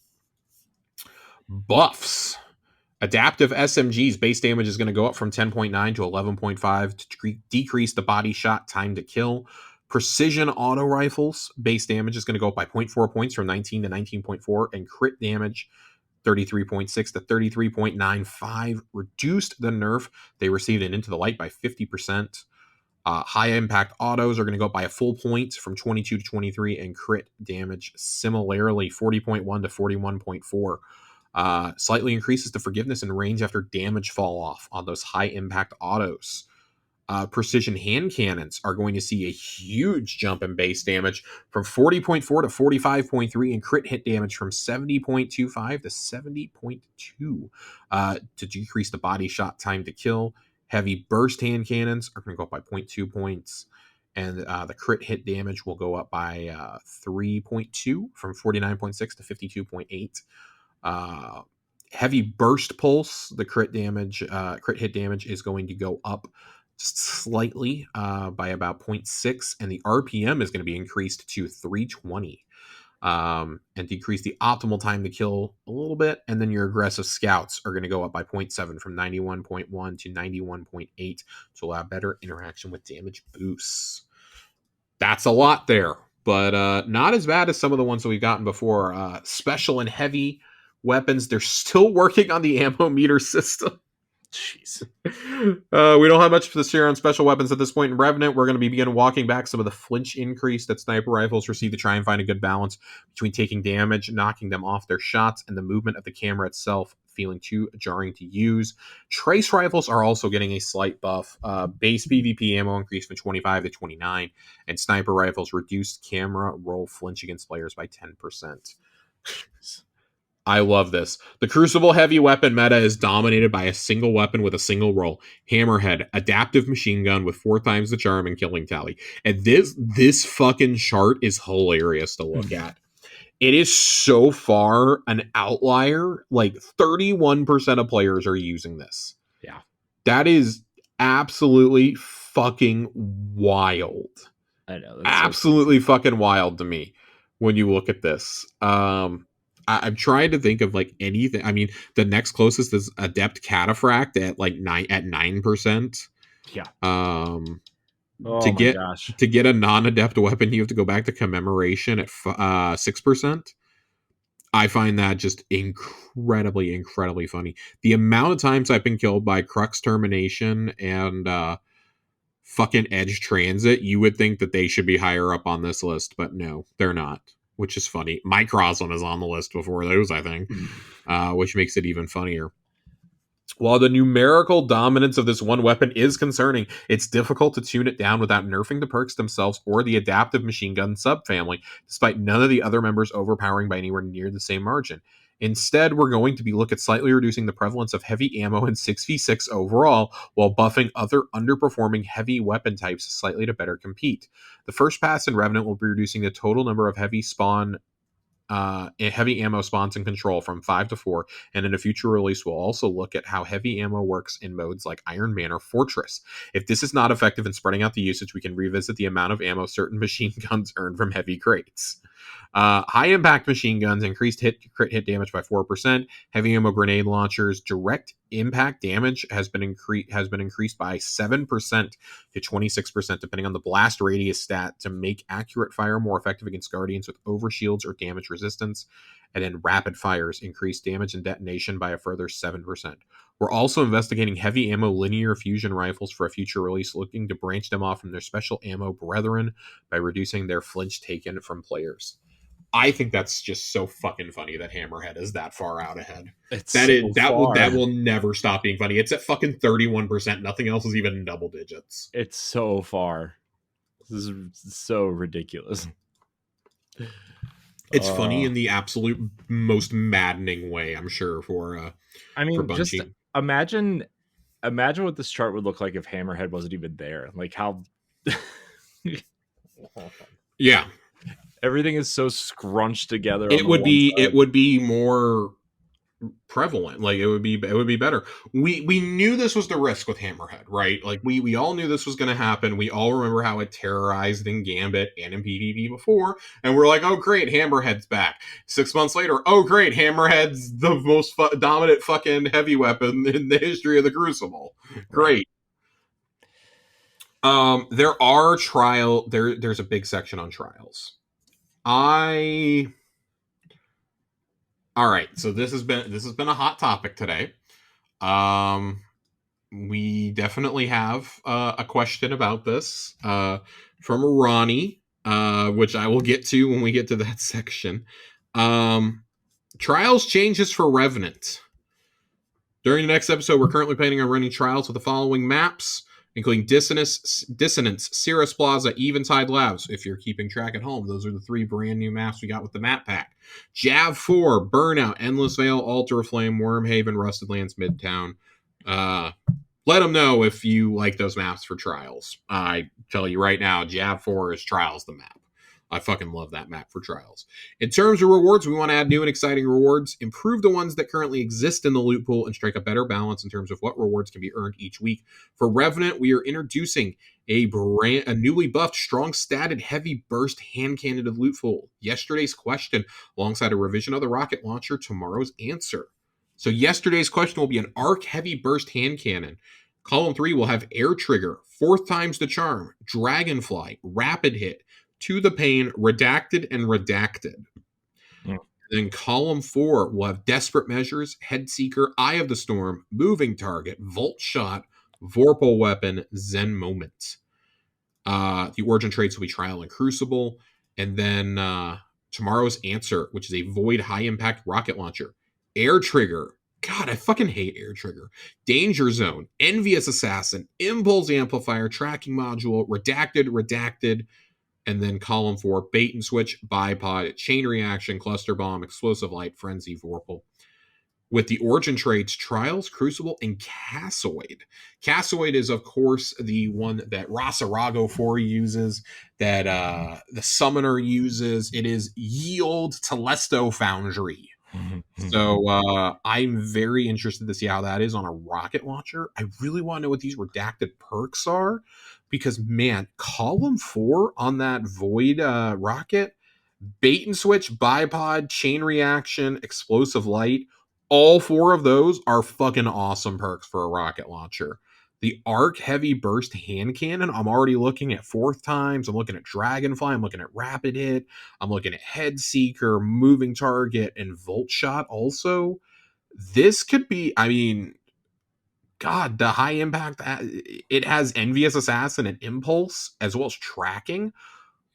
Buffs. Adaptive SMGs base damage is going to go up from 10.9 to 11.5 to decrease the body shot time to kill. Precision auto rifles base damage is going to go up by 0.4 points from 19 to 19.4, and crit damage 33.6 to 33.95. Reduced the nerf they received in Into the Light by 50%. High impact autos are going to go up by a full point from 22 to 23, and crit damage similarly 40.1 to 41.4. Slightly increases the forgiveness and range after damage fall off on those high impact autos. Precision hand cannons are going to see a huge jump in base damage from 40.4 to 45.3, and crit hit damage from 70.25 to 70.2 to decrease the body shot time to kill. Heavy burst hand cannons are going to go up by 0.2 points, and the crit hit damage will go up by 3.2 from 49.6 to 52.8. Heavy burst pulse, the crit hit damage is going to go up just slightly by about 0.6, and the RPM is going to be increased to 320. And decrease the optimal time to kill a little bit. And then your aggressive scouts are going to go up by 0.7 from 91.1 to 91.8 to allow better interaction with damage boosts. That's a lot there, but not as bad as some of the ones that we've gotten before. Special and heavy weapons, they're still working on the ammo meter system. Jeez. We don't have much to share on special weapons at this point in Revenant. We're going to begin walking back some of the flinch increase that sniper rifles receive to try and find a good balance between taking damage, knocking them off their shots, and the movement of the camera itself feeling too jarring to use. Trace rifles are also getting a slight buff. Base PvP ammo increased from 25 to 29, and sniper rifles reduced camera roll flinch against players by 10%. I love this. The Crucible heavy weapon meta is dominated by a single weapon with a single roll. Hammerhead, adaptive machine gun with 4 times the charm and killing tally. And this fucking chart is hilarious to look at. It is so far an outlier. Like 31% of players are using this. Yeah. That is absolutely fucking wild. I know. Absolutely fucking wild to me when you look at this. I'm trying to think of like anything. I mean, the next closest is Adept Cataphract at like 9%. Yeah. To get a non-adept weapon, you have to go back to Commemoration at 6%. I find that just incredibly, incredibly funny. The amount of times I've been killed by Crux Termination and fucking Edge Transit, you would think that they should be higher up on this list, but no, they're not. Which is funny. Microsm is on the list before those, I think, which makes it even funnier. While the numerical dominance of this one weapon is concerning, it's difficult to tune it down without nerfing the perks themselves or the adaptive machine gun subfamily, despite none of the other members overpowering by anywhere near the same margin. Instead, we're going to be looking at slightly reducing the prevalence of heavy ammo in 6v6 overall, while buffing other underperforming heavy weapon types slightly to better compete. The first pass in Revenant will be reducing the total number of heavy ammo spawns in Control from 5 to 4, and in a future release we'll also look at how heavy ammo works in modes like Iron Man or Fortress. If this is not effective in spreading out the usage, we can revisit the amount of ammo certain machine guns earn from heavy crates. High impact machine guns increased crit hit damage by 4%. Heavy ammo grenade launchers direct impact damage has been increased by 7% to 26%, depending on the blast radius stat, to make accurate fire more effective against guardians with overshields or damage resistance. And then rapid fires increase damage and detonation by a further 7%. We're also investigating heavy ammo linear fusion rifles for a future release, looking to branch them off from their special ammo brethren by reducing their flinch taken from players. I think that's just so fucking funny that Hammerhead is that far out ahead. That will never stop being funny. It's at fucking 31%. Nothing else is even in double digits. It's so far. This is so ridiculous. It's funny in the absolute most maddening way, I'm sure, for just imagine what this chart would look like if Hammerhead wasn't even there. Like how yeah. Everything is so scrunched together. It would be more prevalent. Like it would be better. We knew this was the risk with Hammerhead, right? Like we all knew this was going to happen. We all remember how it terrorized in Gambit and in PvP before, and we're like, oh great, Hammerhead's back. 6 months later, oh great, Hammerhead's the most dominant fucking heavy weapon in the history of the Crucible. Great. There's a big section on trials. All right, so this has been a hot topic today. We definitely have a question about this from Ronnie, which I will get to when we get to that section. Trials changes for Revenant. During the next episode, we're currently planning on running trials with the following maps, including Dissonance, Cirrus Plaza, Eventide Labs. If you're keeping track at home, those are the 3 brand new maps we got with the map pack. Jav 4, Burnout, Endless Vale, Altar Flame, Wormhaven, Rusted Lands, Midtown. Let them know if you like those maps for trials. I tell you right now, Jav 4 is trials the map. I fucking love that map for Trials. In terms of rewards, we want to add new and exciting rewards, improve the ones that currently exist in the loot pool, and strike a better balance in terms of what rewards can be earned each week. For Revenant, we are introducing a newly buffed, strong statted, heavy burst hand cannon to the loot pool. Yesterday's question, alongside a revision of the rocket launcher, tomorrow's answer. So yesterday's question will be an arc heavy burst hand cannon. Column 3 will have air trigger, fourth time's the charm, dragonfly, rapid hit, to the pain, redacted, and redacted. Mm. Then column 4 will have desperate measures, head seeker, eye of the storm, moving target, volt shot, vorpal weapon, zen moment. The origin traits will be trial and crucible. And then tomorrow's answer, which is a void high impact rocket launcher, air trigger. God, I fucking hate air trigger. Danger zone, envious assassin, impulse amplifier, tracking module, redacted, and then column 4, bait and switch, bipod, chain reaction, cluster bomb, explosive light, frenzy, vorpal. With the origin traits, Trials, Crucible, and Cassoid. Cassoid is, of course, the one that Rasarago 4 uses, that the Summoner uses. It is Ye Old Telesto Foundry. So I'm very interested to see how that is on a rocket launcher. I really want to know what these redacted perks are, because, man, column 4 on that Void rocket, bait and switch, bipod, chain reaction, explosive light, all 4 of those are fucking awesome perks for a rocket launcher. The arc heavy burst hand cannon, I'm already looking at fourth times. I'm looking at dragonfly. I'm looking at rapid hit. I'm looking at head seeker, moving target, and volt shot also. This could be, I mean, God, the high impact, it has envious assassin and impulse as well as tracking.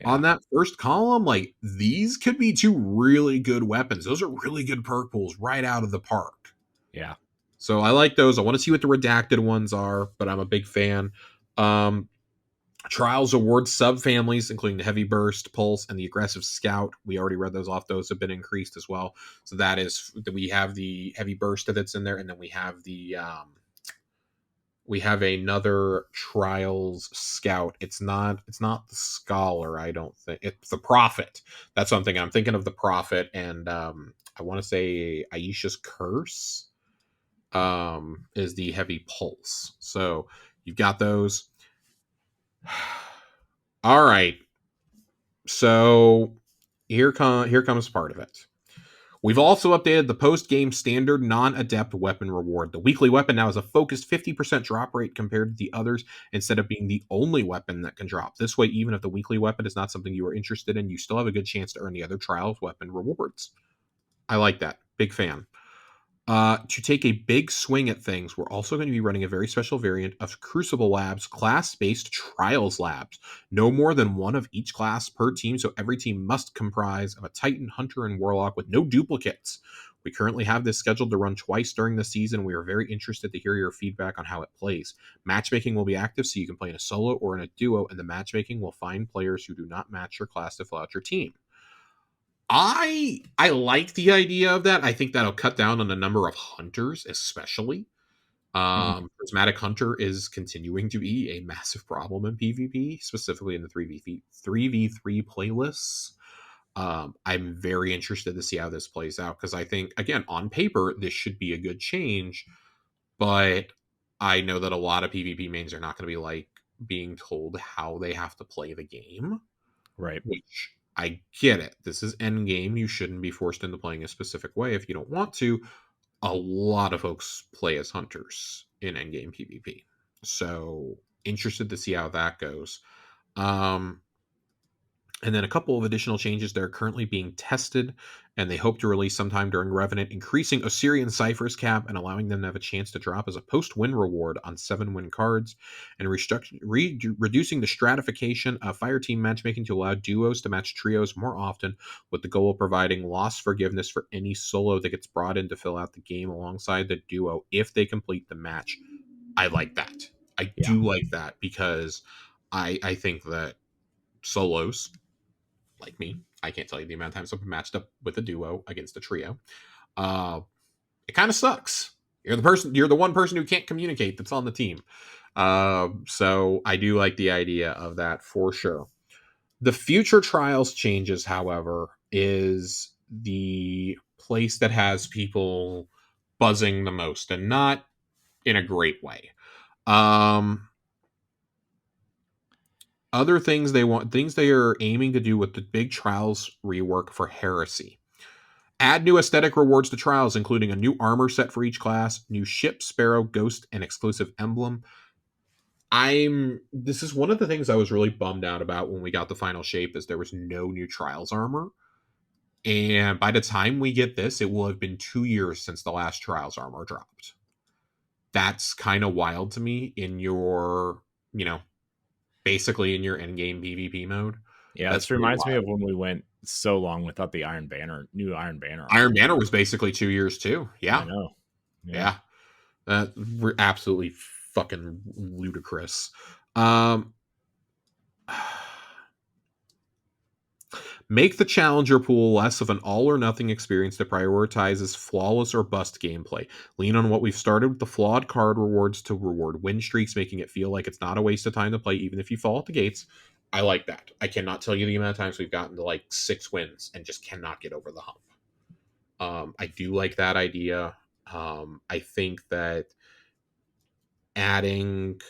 Yeah. On that first column, like, these could be 2 really good weapons. Those are really good perk pools right out of the park. Yeah. So I like those. I want to see what the redacted ones are, but I'm a big fan. Trials awards subfamilies, including the Heavy Burst, Pulse, and the Aggressive Scout. We already read those off. Those have been increased as well. So that is, we have the Heavy Burst that's in there, and then we have the we have another Trials Scout. It's not the Scholar, I don't think. It's the Prophet. That's something I'm thinking of, the Prophet, and I want to say Aisha's Curse is the Heavy Pulse. So you've got those. All right. So here comes part of it. We've also updated the post-game standard non-adept weapon reward. The weekly weapon now has a focused 50% drop rate compared to the others, instead of being the only weapon that can drop. This way, even if the weekly weapon is not something you are interested in, you still have a good chance to earn the other Trials weapon rewards. I like that. Big fan. To take a big swing at things, we're also going to be running a very special variant of Crucible Labs class-based Trials Labs. No more than one of each class per team, so every team must comprise of a Titan, Hunter, and Warlock with no duplicates. We currently have this scheduled to run twice during the season. We are very interested to hear your feedback on how it plays. Matchmaking will be active, so you can play in a solo or in a duo, and the matchmaking will find players who do not match your class to fill out your team. I like the idea of that. I think that'll cut down on the number of hunters, especially. Prismatic Hunter is continuing to be a massive problem in PvP, specifically in the 3v3 playlists. I'm very interested to see how this plays out, because I think, again, on paper, this should be a good change, but I know that a lot of PvP mains are not going to be like being told how they have to play the game. Right. Which, I get it. This is endgame. You shouldn't be forced into playing a specific way if you don't want to. A lot of folks play as hunters in endgame PvP. So, interested to see how that goes. And then a couple of additional changes that are currently being tested, and they hope to release sometime during Revenant, increasing Osirian Cypher's cap and allowing them to have a chance to drop as a post-win reward on 7-win cards, and reducing the stratification of Fireteam matchmaking to allow duos to match trios more often, with the goal of providing loss forgiveness for any solo that gets brought in to fill out the game alongside the duo if they complete the match. I like that. I do like that, because I think that solos, like me, I can't tell you the amount of times I've been matched up with a duo against a trio. It kind of sucks. You're the one person who can't communicate that's on the team. So I do like the idea of that for sure. The future Trials changes, however, is the place that has people buzzing the most, and not in a great way. Other things they are aiming to do with the big Trials rework for Heresy. Add new aesthetic rewards to Trials, including a new armor set for each class, new ship, sparrow, ghost, and exclusive emblem. This is one of the things I was really bummed out about when we got the final shape, is there was no new Trials armor. And by the time we get this, it will have been 2 years since the last Trials armor dropped. That's kind of wild to me in your, basically in your endgame PvP mode. Yeah, this reminds me of when we went so long without the new Iron Banner. Iron Banner was basically 2 years too. Yeah. I know. Yeah. We're absolutely fucking ludicrous. Make the challenger pool less of an all or nothing experience that prioritizes flawless or bust gameplay. Lean on what we've started with the flawed card rewards to reward win streaks, making it feel like it's not a waste of time to play, even if you fall at the gates. I like that. I cannot tell you the amount of times we've gotten to like 6 wins and just cannot get over the hump. I do like that idea. I think that adding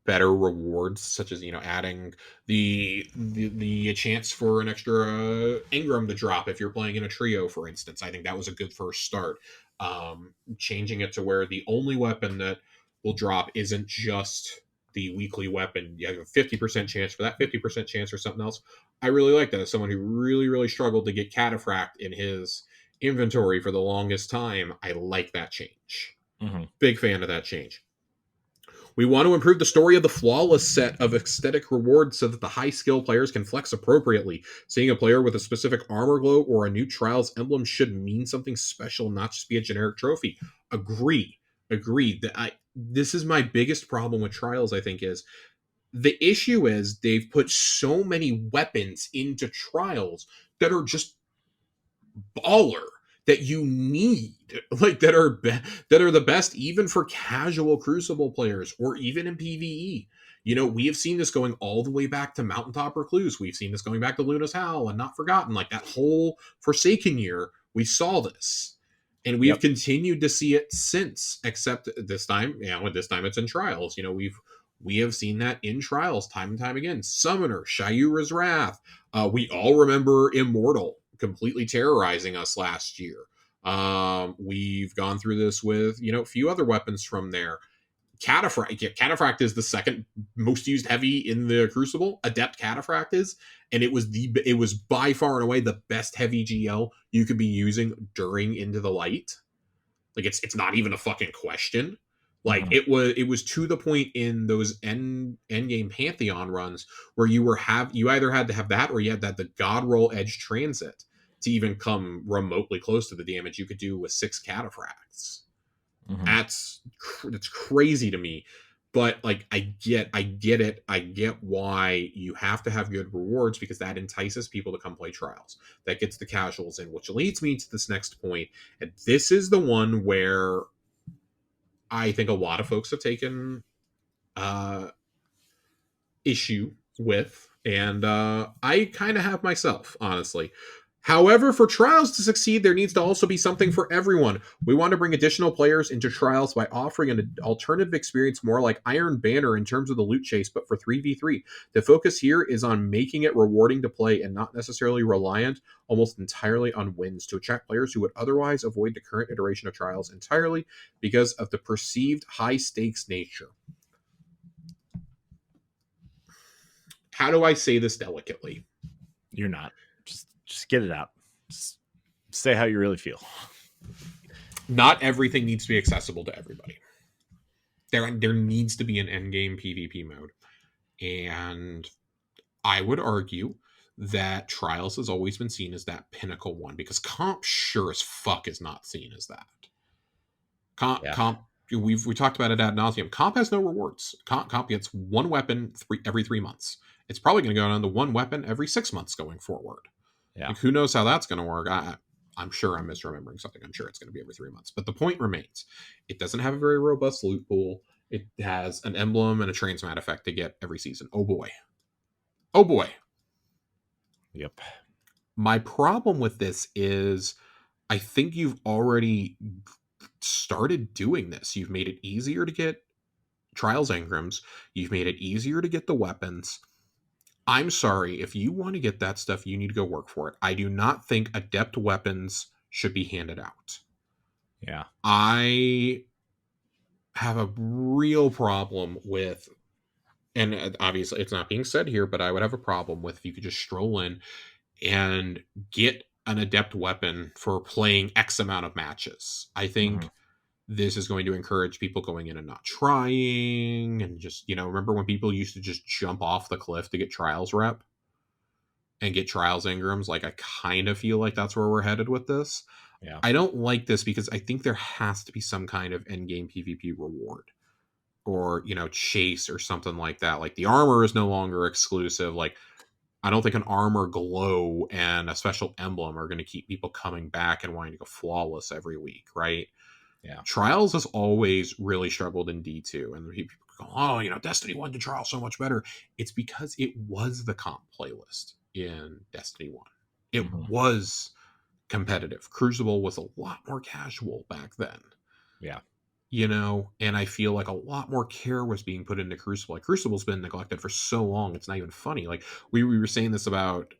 better rewards, such as adding the chance for an extra engram to drop if you're playing in a trio, for instance. I think that was a good first start. Changing it to where the only weapon that will drop isn't just the weekly weapon. You have a 50% chance for that, 50% chance for something else. I really like that. As someone who really, really struggled to get Cataphract in his inventory for the longest time, I like that change. Mm-hmm. Big fan of that change. We want to improve the story of the flawless set of aesthetic rewards so that the high skill players can flex appropriately. Seeing a player with a specific armor glow or a new Trials emblem should mean something special, not just be a generic trophy. Agreed. This is my biggest problem with Trials, I think, is the issue is they've put so many weapons into Trials that are just baller, that you need, like that are the best even for casual Crucible players or even in PvE. We have seen this going all the way back to Mountaintop Recluse. We've seen this going back to Luna's Howl and Not Forgotten. Like that whole Forsaken year, we saw this. And we've continued to see it since, except this time, this time it's in Trials. We have seen that in Trials time and time again. Summoner, Shayura's Wrath. We all remember Immortal completely terrorizing us last year. We've gone through this with a few other weapons from there. Cataphract is the second most used heavy in the Crucible. Adept Cataphract is, and it was by far and away the best heavy GL you could be using during Into the Light. Like it's not even a fucking question. Like it was to the point in those end game Pantheon runs where you either had to have that or you had the God Roll Edge Transit to even come remotely close to the damage you could do with 6 Cataphracts. Mm-hmm. That's crazy to me. But like I get it. I get why you have to have good rewards, because that entices people to come play Trials. That gets the casuals in, which leads me to this next point. And this is the one where I think a lot of folks have taken issue with, and I kind of have myself, honestly. However, for Trials to succeed, there needs to also be something for everyone. We want to bring additional players into Trials by offering an alternative experience more like Iron Banner in terms of the loot chase, but for 3v3. The focus here is on making it rewarding to play and not necessarily reliant almost entirely on wins to attract players who would otherwise avoid the current iteration of Trials entirely because of the perceived high-stakes nature. How do I say this delicately? You're not. Just get it out. Just say how you really feel. Not everything needs to be accessible to everybody. There needs to be an endgame PvP mode. And I would argue that Trials has always been seen as that pinnacle one, because Comp sure as fuck is not seen as that. Comp we talked about it ad nauseum. Comp has no rewards. Comp gets one weapon every 3 months. It's probably going to go down to one weapon every 6 months going forward. Yeah. Like, who knows how that's going to work? I'm sure I'm misremembering something. I'm sure it's going to be every 3 months. But the point remains, it doesn't have a very robust loot pool. It has an emblem and a transmat effect to get every season. Oh boy. Yep. My problem with this is I think you've already started doing this. You've made it easier to get trials engrams. You've made it easier to get the weapons. I'm sorry, if you want to get that stuff, you need to go work for it. I do not think adept weapons should be handed out. Yeah. I have a real problem with, and obviously it's not being said here, but I would have a problem with if you could just stroll in and get an adept weapon for playing X amount of matches. I Hmm. think this is going to encourage people going in and not trying, and just, remember when people used to just jump off the cliff to get trials rep and get trials engrams? Like, I kind of feel like that's where we're headed with this. Yeah. I don't like this because I think there has to be some kind of end game PvP reward, or chase or something like that. Like, the armor is no longer exclusive. Like, I don't think an armor glow and a special emblem are going to keep people coming back and wanting to go flawless every week, right? Yeah. Trials has always really struggled in D2, and people go, oh, Destiny 1 did Trials so much better. It's because it was the comp playlist in Destiny 1. It Hmm. was competitive. Crucible was a lot more casual back then. Yeah. And I feel like a lot more care was being put into Crucible. Like, Crucible's been neglected for so long, it's not even funny. Like, we were saying this about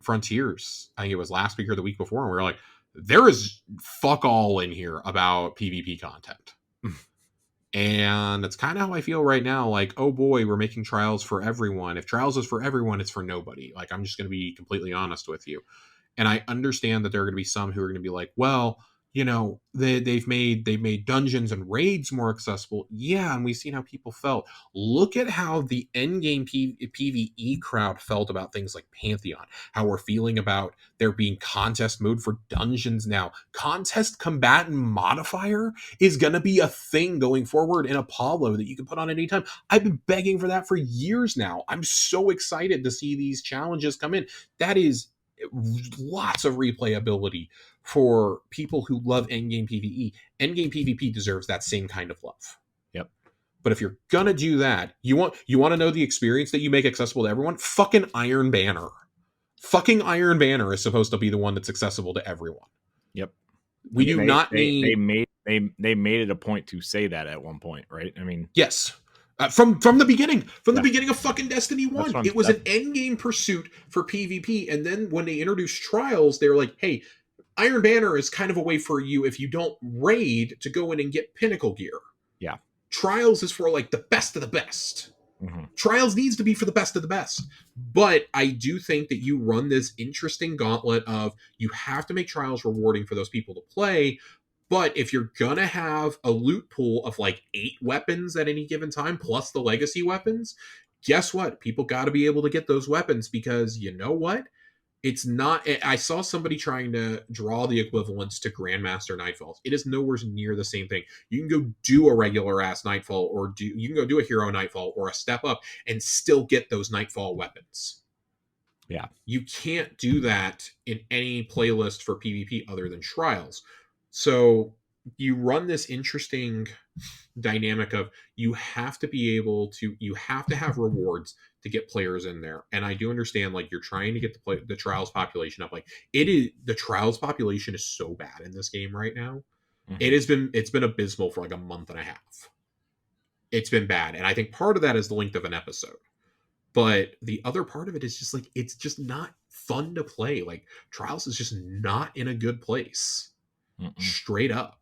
Frontiers, I think it was last week or the week before, and we were like, there is fuck all in here about PvP content. And it's kind of how I feel right now. Like, oh boy, we're making Trials for everyone. If Trials is for everyone, it's for nobody. Like, I'm just going to be completely honest with you. And I understand that there are going to be some who are going to be like, well, they've made dungeons and raids more accessible. Yeah, and we've seen how people felt. Look at how the endgame PvE crowd felt about things like Pantheon. How we're feeling about there being contest mode for dungeons now. Contest combatant modifier is going to be a thing going forward in Apollo that you can put on anytime. I've been begging for that for years now. I'm so excited to see these challenges come in. That is lots of replayability for people who love endgame PvE. Endgame PvP deserves that same kind of love. Yep. But if you're gonna do that, you want to know the experience that you make accessible to everyone? Fucking Iron Banner. Fucking Iron Banner is supposed to be the one that's accessible to everyone. Yep. We do not need. They made it a point to say that at one point, right? I mean, yes. From the beginning, the beginning of fucking Destiny 1, it was an endgame pursuit for PvP. And then when they introduced Trials, they were like, hey, Iron Banner is kind of a way for you, if you don't raid, to go in and get pinnacle gear. Yeah. Trials is for like the best of the best. Mm-hmm. Trials needs to be for the best of the best. But I do think that you run this interesting gauntlet of, you have to make Trials rewarding for those people to play. But if you're going to have a loot pool of like 8 weapons at any given time, plus the legacy weapons, guess what? People got to be able to get those weapons, because you know what? It's not. I saw somebody trying to draw the equivalence to Grandmaster Nightfalls. It is nowhere near the same thing. You can go do a regular ass Nightfall, or you can go do a hero Nightfall or a step up and still get those Nightfall weapons. Yeah. You can't do that in any playlist for PvP other than Trials. So you run this interesting dynamic of, you have to have rewards to get players in there. And I do understand, like, you're trying to get the Trials population up. Like, the Trials population is so bad in this game right now. Mm-hmm. It's been abysmal for like a month and a half. It's been bad, and I think part of that is the length of an episode. But the other part of it is just like, it's just not fun to play. Like, Trials is just not in a good place. Mm-mm. Straight up.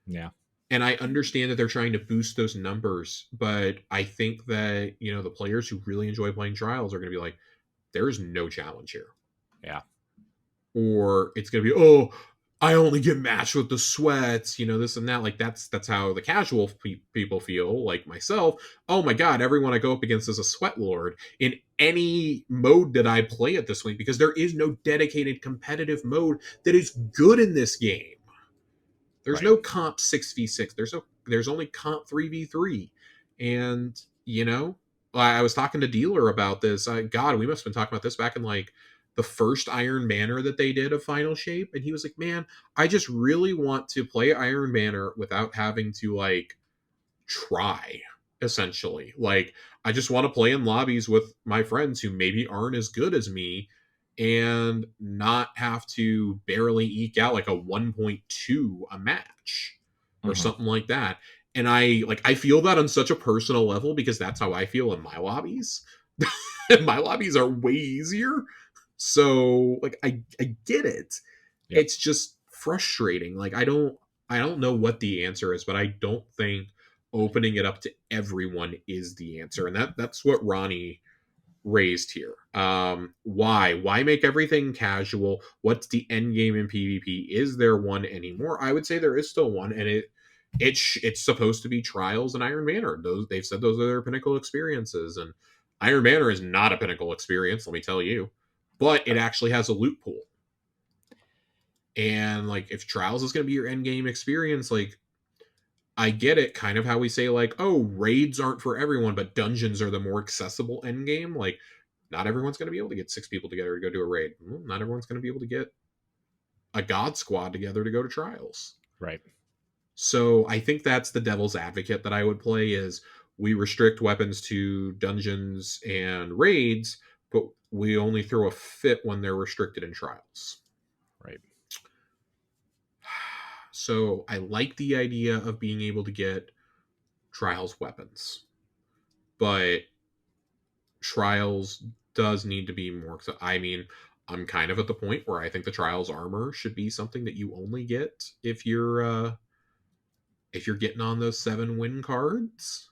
Yeah. And I understand that they're trying to boost those numbers, but I think that, the players who really enjoy playing Trials are going to be like, there is no challenge here. Yeah. Or it's going to be, oh, I only get matched with the sweats, this and that. Like, that's how the casual people feel, like myself. Oh my God, everyone I go up against is a sweat lord in any mode that I play at this point, because there is no dedicated competitive mode that is good in this game. There's no comp 6v6. There's only comp 3v3. And, I was talking to Dealer about this. God, we must have been talking about this back in like the first Iron Banner that they did of Final Shape. And he was like, man, I just really want to play Iron Banner without having to like try. essentially. Like, I just want to play in lobbies with my friends who maybe aren't as good as me and not have to barely eke out like a 1.2 a match or Mm-hmm. something like that. And I feel that on such a personal level because that's how I feel in my lobbies. And my lobbies are way easier. So like I get it. Yep. It's just frustrating. Like I don't know what the answer is, but I don't think opening it up to everyone is the answer. And that's what Ronnie raised here. Why make everything casual? What's the end game in PvP? Is there one anymore? I would say there is still one, and it's supposed to be Trials and Iron Banner. Those they've said those are their pinnacle experiences, and Iron Banner is not a pinnacle experience, let me tell you, but it actually has a loot pool. And like, if Trials is going to be your end game experience, like, I get it, kind of how we say like, oh, raids aren't for everyone, but dungeons are the more accessible end game. Like, not everyone's going to be able to get 6 people together to go do a raid. Well, not everyone's going to be able to get a god squad together to go to Trials. Right. So I think that's the devil's advocate that I would play is we restrict weapons to dungeons and raids, but we only throw a fit when they're restricted in Trials. Right. So I like the idea of being able to get Trials weapons, but Trials does need to be more. I mean, I'm kind of at the point where I think the Trials armor should be something that you only get if you're getting on those 7 win cards.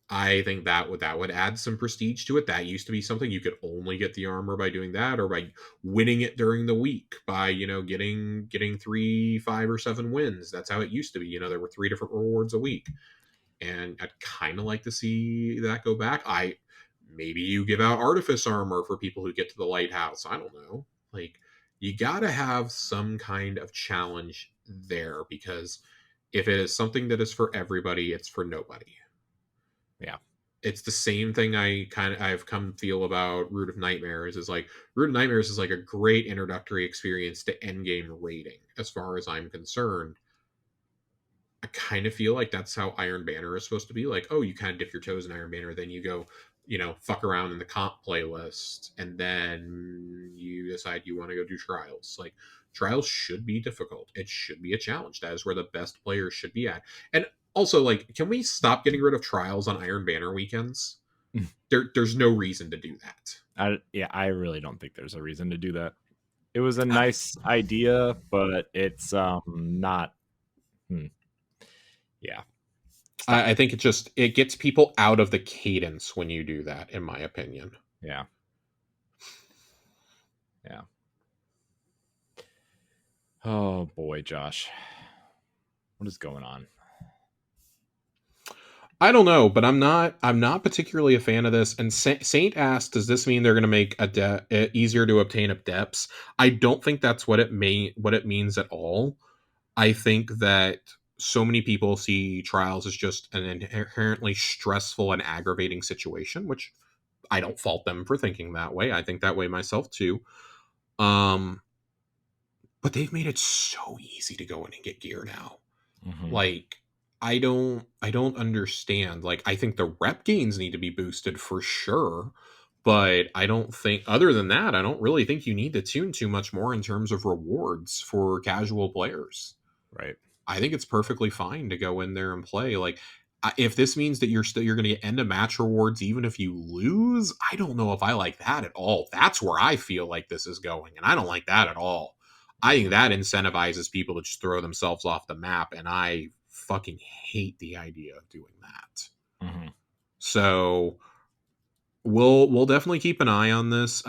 I think that would add some prestige to it. That used to be something you could only get the armor by doing that, or by winning it during the week by getting 3, 5, or 7 wins. That's how it used to be. There were 3 different rewards a week, and I'd kind of like to see that go back. Maybe you give out artifice armor for people who get to the lighthouse. I don't know. Like, you gotta have some kind of challenge there, because if it is something that is for everybody, it's for nobody. Yeah. It's the same thing I've come to feel about Root of Nightmares. Is like, Root of Nightmares is like a great introductory experience to endgame raiding, as far as I'm concerned. I kind of feel like that's how Iron Banner is supposed to be. Like, oh, you kind of dip your toes in Iron Banner, then you go, fuck around in the comp playlist, and then you decide you want to go do Trials. Like, Trials should be difficult. It should be a challenge. That is where the best players should be at. And also, like, can we stop getting rid of Trials on Iron Banner weekends? There's no reason to do that. I really don't think there's a reason to do that. It was a nice idea, but it's not. Yeah. I think it gets people out of the cadence when you do that, in my opinion. Yeah. Oh boy, Josh, what is going on? I don't know, but I'm not particularly a fan of this. And Saint asked, does this mean they're going to make easier to obtain adepts? I don't think that's what it means at all. I think that so many people see Trials as just an inherently stressful and aggravating situation, which I don't fault them for thinking that way. I think that way myself too. But they've made it so easy to go in and get gear now. Mm-hmm. Like, I don't understand. Like, I think the rep gains need to be boosted for sure, but I don't think, other than that, I don't really think you need to tune too much more in terms of rewards for casual players. Right. I think it's perfectly fine to go in there and play. Like, if this means that you're going to get end of match rewards even if you lose, I don't know if I like that at all. That's where I feel like this is going, and I don't like that at all. I think that incentivizes people to just throw themselves off the map, and I fucking hate the idea of doing that. Mm-hmm. So we'll definitely keep an eye on this.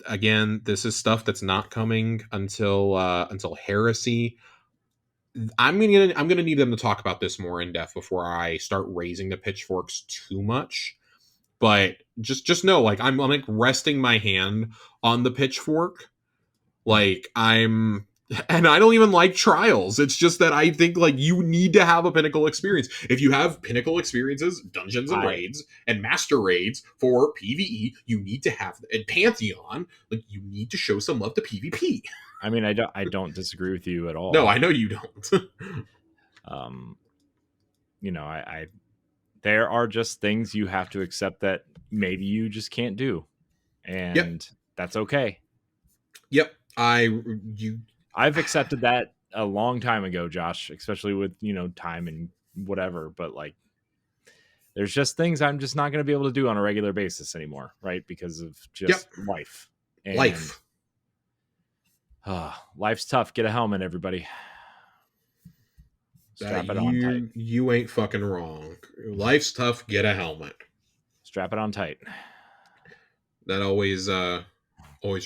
Again, this is stuff that's not coming until Heresy. I'm gonna need them to talk about this more in depth before I start raising the pitchforks too much. But just know, like, I'm like resting my hand on the pitchfork. Like, and I don't even like Trials. It's just that I think, like, you need to have a pinnacle experience. If you have pinnacle experiences, dungeons and raids, and master raids for PvE, you need to have, and Pantheon, like, you need to show some love to PvP. I mean, I don't disagree with you at all. No, I know you don't. I there are just things you have to accept that maybe you just can't do, Yep. and that's okay. Yep. I've accepted that a long time ago, Josh, especially with, time and whatever, but like there's just things I'm just not going to be able to do on a regular basis anymore, right? Because of Yep. just life. And Life. life's tough. Get a helmet, everybody. Strap it on tight. You ain't fucking wrong. Life's tough. Get a helmet. Strap it on tight. That always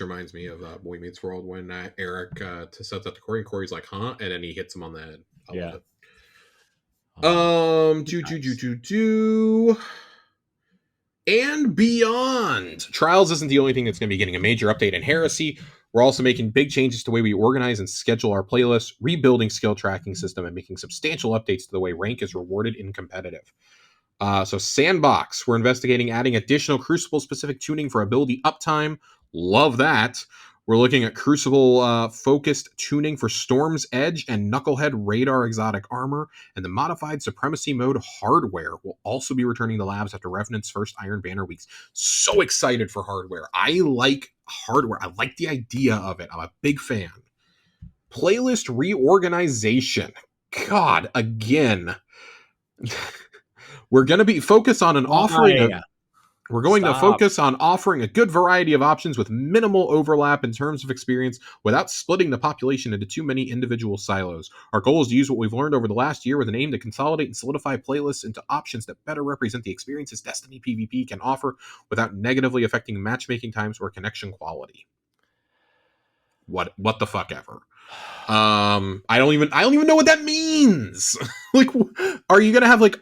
reminds me of Boy Meets World when Eric to set that to Corey, and Corey's like, "Huh?" and then he hits him on the head. I Yeah. love it. Nice. And beyond. Trials isn't the only thing that's going to be getting a major update in Heresy. We're also making big changes to the way we organize and schedule our playlists, rebuilding skill tracking system, and making substantial updates to the way rank is rewarded in competitive. So Sandbox, we're investigating adding additional Crucible-specific tuning for ability uptime. Love that. We're looking at Crucible-focused tuning for Storm's Edge and Knucklehead Radar exotic armor, and the modified Supremacy mode hardware will also be returning to labs after Revenant's first Iron Banner weeks. So excited for hardware. I like hardware. I like the idea of it. I'm a big fan. Playlist reorganization. God, again. We're going to be focused on we're going to focus on offering a good variety of options with minimal overlap in terms of experience without splitting the population into too many individual silos. Our goal is to use what we've learned over the last year with an aim to consolidate and solidify playlists into options that better represent the experiences Destiny PvP can offer without negatively affecting matchmaking times or connection quality. What the fuck ever. I don't even know what that means. Like, are you gonna have like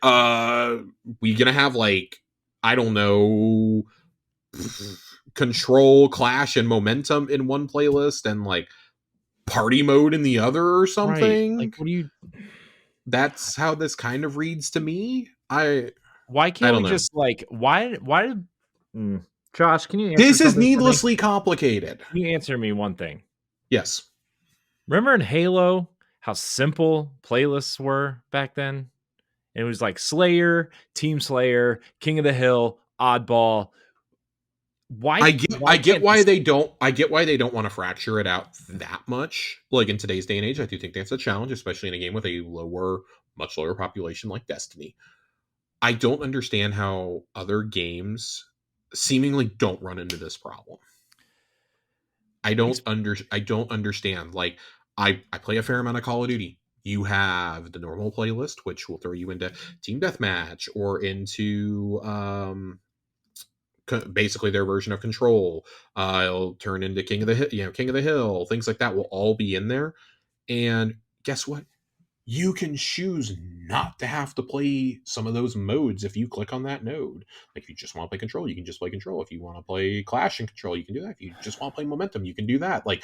we gonna have like, I don't know, control, clash, and momentum in one playlist and like party mode in the other or Right. something? Like, what do you? That's how this kind of reads to me. Why I can't we don't know. just like? Why did? Josh, can you answer This is something for me? needlessly complicated. Can you answer me one thing? Yes. Remember in Halo how simple playlists were back then? It was like Slayer, Team Slayer, King of the Hill, Oddball. I Why get can't why this? they don't want to fracture it out that much. Like in today's day and age, I do think that's a challenge, especially in a game with a much lower population like Destiny. I don't understand how other games seemingly don't run into this problem. I don't understand. Like I play a fair amount of Call of Duty. You have the normal playlist, which will throw you into Team Deathmatch or into basically their version of Control. It'll turn into King of the Hill, things like that will all be in there. And guess what? You can choose not to have to play some of those modes if you click on that node. Like if you just want to play Control, you can just play Control. If you want to play Clash and Control, you can do that. If you just want to play Momentum, you can do that. Like,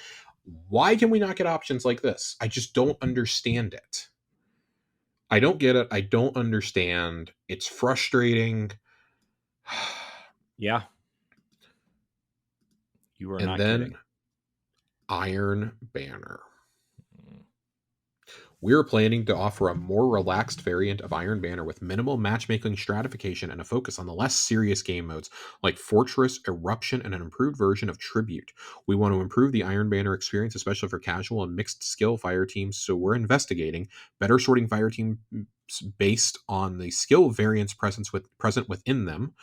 why can we not get options like this? I just don't understand it. I don't get it. I don't understand. It's frustrating. Yeah, you are And not kidding. then Iron Banner. We're planning to offer a more relaxed variant of Iron Banner with minimal matchmaking stratification and a focus on the less serious game modes like Fortress, Eruption, and an improved version of Tribute. We want to improve the Iron Banner experience, especially for casual and mixed skill fire teams, so we're investigating better sorting fire teams based on the skill variance present within them,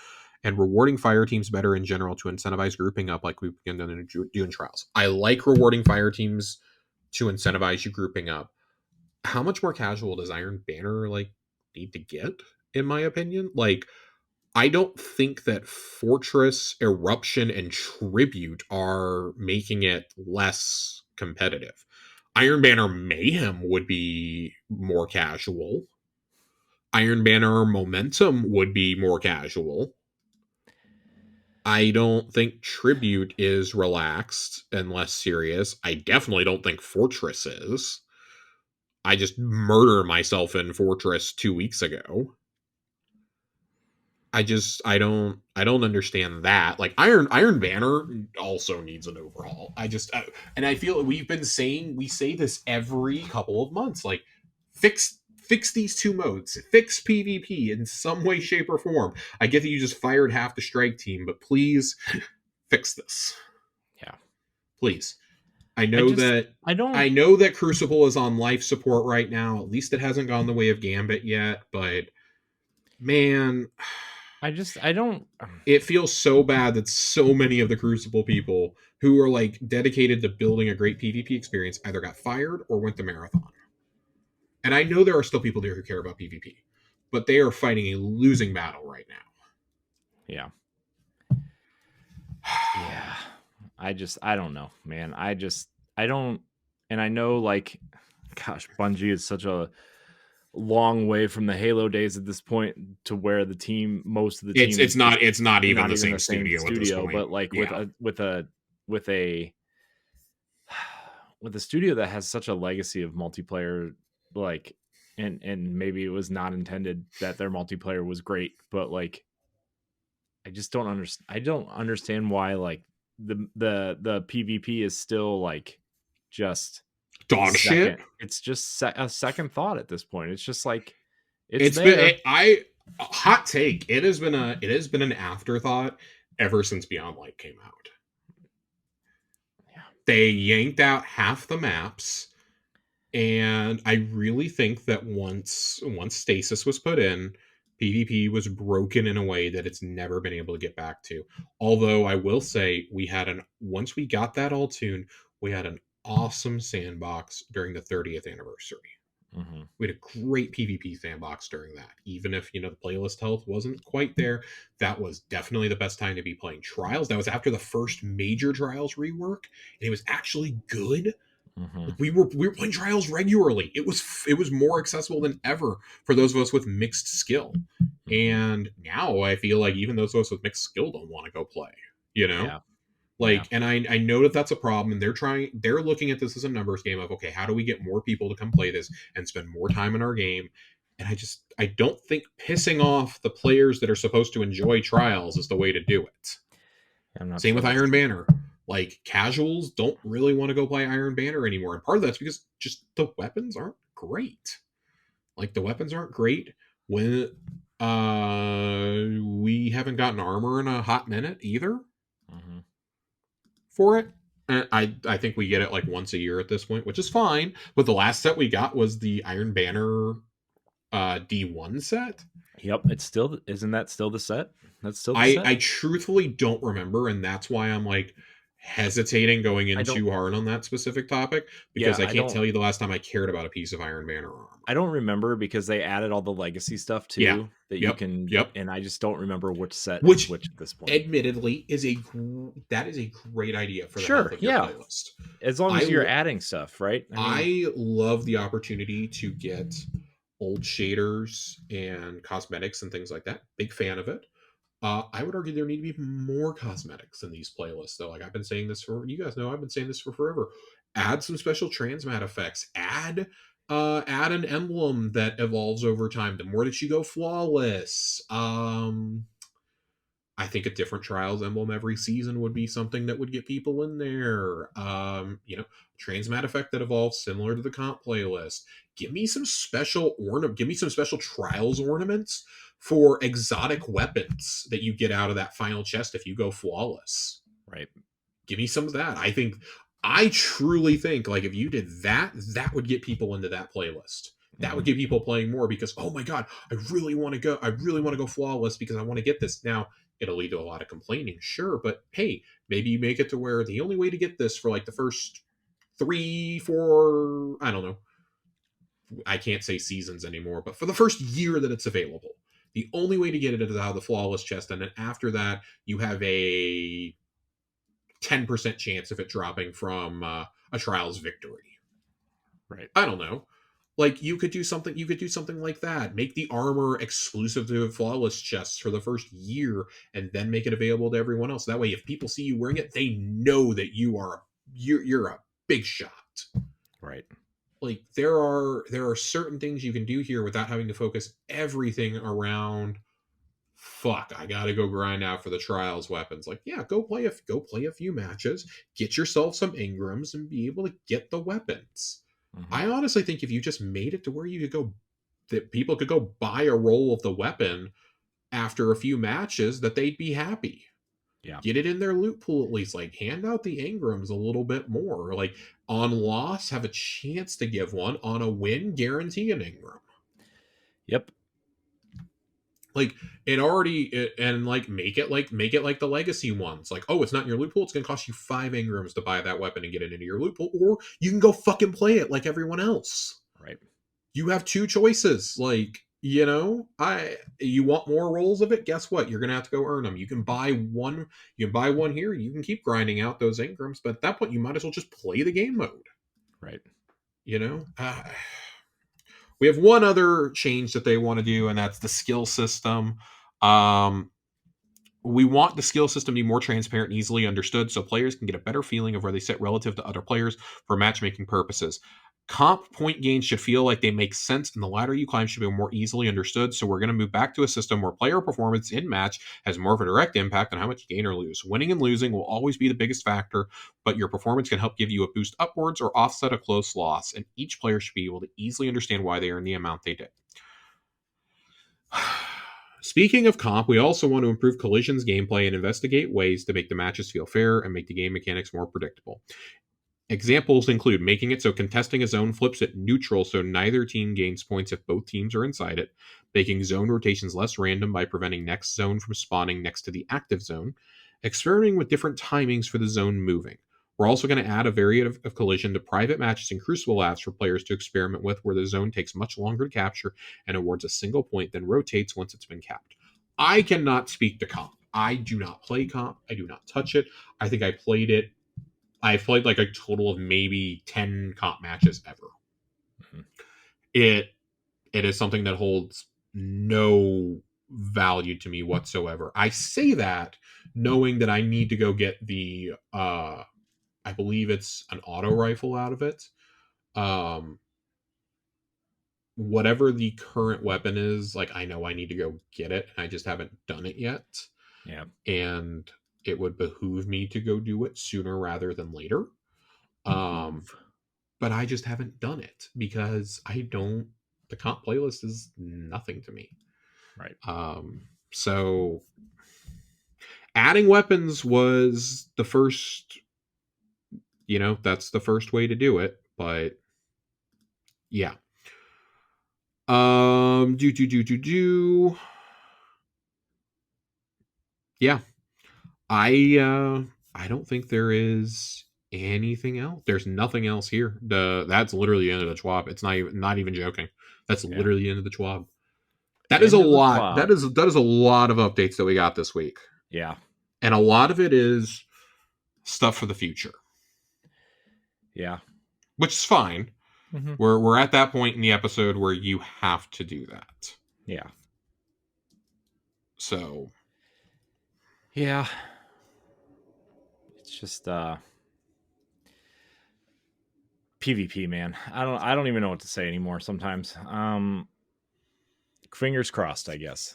and rewarding fire teams better in general to incentivize grouping up like we've been doing in Trials. I like rewarding fire teams to incentivize you grouping up. How much more casual does Iron Banner like need to get, in my opinion? Like, I don't think that Fortress, Eruption, and Tribute are making it less competitive. Iron Banner Mayhem would be more casual. Iron Banner Momentum would be more casual. I don't think Tribute is relaxed and less serious. I definitely don't think Fortress is. I just murdered myself in Fortress 2 weeks ago. I don't understand that. Like Iron Banner also needs an overhaul. And I feel we say this every couple of months. Like fix fix these two modes. Fix PvP in some way, shape, or form. I get that you just fired half the strike team, but please fix this. Yeah. Please. I I know just that I don't I know that Crucible is on life support right now. At least it hasn't gone the way of Gambit yet, but man, I don't it feels so bad that so many of the Crucible people who are like dedicated to building a great PvP experience either got fired or went to Marathon. And I know there are still people there who care about PvP, but they are fighting a losing battle right now. yeah. Yeah. I don't know, man. I don't, and I know, like, gosh, Bungie is such a long way from the Halo days at this point, to where most of the team is just It's not even not the even same the same studio at this studio, point. but like Yeah. with a with a studio that has such a legacy of multiplayer, like, and maybe it was not intended that their multiplayer was great, but like, I don't understand why, like, the PvP is still like just Dog shit. second. It's just a second thought at this point. It's just like, it's It's been there. I hot take. It has been an afterthought ever since Beyond Light came out. Yeah. They yanked out half the maps, and I really think that once stasis was put in, PvP was broken in a way that it's never been able to get back to. Although I will say once we got that all tuned, we had an awesome sandbox during the 30th anniversary. Mm-hmm. We had a great PvP sandbox during that. Even if, the playlist health wasn't quite there, that was definitely the best time to be playing Trials. That was after the first major Trials rework, and it was actually good. Mm-hmm. Like we were playing Trials regularly. It was more accessible than ever for those of us with mixed skill. Mm-hmm. And now I feel like even those of us with mixed skill don't want to go play. You know, Yeah. Yeah. like, and I know that that's a problem, and they're looking at this as a numbers game of, okay, how do we get more people to come play this and spend more time in our game? And I don't think pissing off the players that are supposed to enjoy Trials is the way to do it. I'm not Same sure with that's Iron true. Banner. Like, casuals don't really want to go play Iron Banner anymore, and part of that's because just the weapons aren't great. Like, the weapons aren't great. When we haven't gotten armor in a hot minute either. Mm-hmm. For it. And I think we get it like once a year at this point, which is fine. But the last set we got was the Iron Banner D1 set. Yep. Isn't that still the set? That's still the I set. truthfully don't remember, and that's why I'm like hesitating going in I don't. too hard on that specific topic, Yeah. because I can't tell you the last time I cared about a piece of Iron Banner armor. I don't remember, because they added all the legacy stuff Yeah. too that you Yep. can. Yep. And I just don't remember which set is Which which at this point. admittedly is that is a great idea for the health Sure. of your Yeah. playlist. As long as I you're adding stuff, right? I love the opportunity to get old shaders and cosmetics and things like that. Big fan of it. I would argue there need to be more cosmetics in these playlists, though. Like, I've been saying this for, you guys know, I've been saying this for forever. Add some special transmat effects. Add an emblem that evolves over time. The more that you go flawless, I think a different Trials emblem every season would be something that would get people in there. Transmat effect that evolves similar to the comp playlist. Give me some special Give me some special Trials ornaments for exotic weapons that you get out of that final chest if you go flawless. Right. Give me some of that. I truly think, like, if you did that, that would get people into that playlist. That would get people playing more, because, oh my god, I really want to go flawless because I want to get this. Now, it'll lead to a lot of complaining, sure, but hey, maybe you make it to where the only way to get this for like the first 3, 4, I don't know, I can't say seasons anymore, but for the first year that it's available, the only way to get it is out of the flawless chest, and then after that, you have a 10% chance of it dropping from a Trials victory. Right. I don't know. Like, you could do something like that. Make the armor exclusive to flawless chests for the first year, and then make it available to everyone else. That way, if people see you wearing it, they know that you're a big shot. Right. Like, there are certain things you can do here without having to focus everything around, fuck, I gotta go grind out for the Trials weapons. Like, yeah, go play a few matches, get yourself some Ingrams, and be able to get the weapons. Mm-hmm. I honestly think if you just made it to where you could go that people could go buy a roll of the weapon after a few matches, that they'd be happy. Yeah. Get it in their loot pool at least. Like, hand out the Engrams a little bit more. Like, on loss, have a chance to give one. On a win, guarantee an Engram. Yep. Like, and like make it like the legacy ones. Like, oh, it's not in your loot pool. It's gonna cost you 5 Engrams to buy that weapon and get it into your loot pool, or you can go fucking play it like everyone else. Right. You have 2 choices. Like, you want more rolls of it, guess what, you're gonna have to go earn them. You can buy one here, you can keep grinding out those Engrams, but at that point you might as well just play the game mode. Right. We have one other change that they want to do, and that's the skill system. We want the skill system to be more transparent and easily understood, so players can get a better feeling of where they sit relative to other players for matchmaking purposes. Comp point gains should feel like they make sense, and the ladder you climb should be more easily understood. So we're going to move back to a system where player performance in match has more of a direct impact on how much you gain or lose. Winning and losing will always be the biggest factor, but your performance can help give you a boost upwards or offset a close loss, and each player should be able to easily understand why they earned the amount they did. Speaking of comp, we also want to improve collisions gameplay and investigate ways to make the matches feel fair and make the game mechanics more predictable. Examples include making it so contesting a zone flips at neutral so neither team gains points if both teams are inside it, making zone rotations less random by preventing next zone from spawning next to the active zone, experimenting with different timings for the zone moving. We're also going to add a variant of collision to private matches and Crucible labs for players to experiment with, where the zone takes much longer to capture and awards a single point, then rotates once it's been capped. I cannot speak to comp. I do not play comp. I do not touch it. I think I've played like a total of maybe 10 comp matches ever. Mm-hmm. It is something that holds no value to me whatsoever. I say that knowing that I need to go get the I believe it's an auto rifle out of it. Whatever the current weapon is, like, I know I need to go get it. I just haven't done it yet. Yeah. And it would behoove me to go do it sooner rather than later. But I just haven't done it because the comp playlist is nothing to me. Right. So adding weapons was the first, that's the first way to do it. But yeah. Yeah. I don't think there is anything else. There's nothing else here. That's literally the end of the Schwab. It's not even joking. That's literally the end of the Schwab. That is a lot. That is a lot of updates that we got this week. Yeah. And a lot of it is stuff for the future. Yeah. Which is fine. Mm-hmm. We're at that point in the episode where you have to do that. Yeah. So. Yeah. It's just PvP, man. I don't even know what to say anymore sometimes. Fingers crossed, I guess.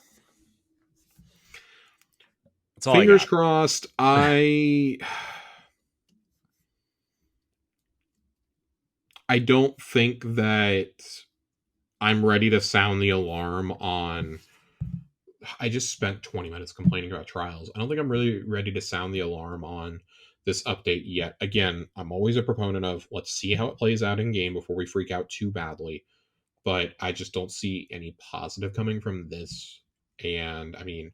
That's all Fingers crossed. I don't think that I'm ready to sound the alarm on. I just spent 20 minutes complaining about trials. I don't think I'm really ready to sound the alarm on this update yet. Again, I'm always a proponent of let's see how it plays out in game before we freak out too badly. But I just don't see any positive coming from this. And I mean,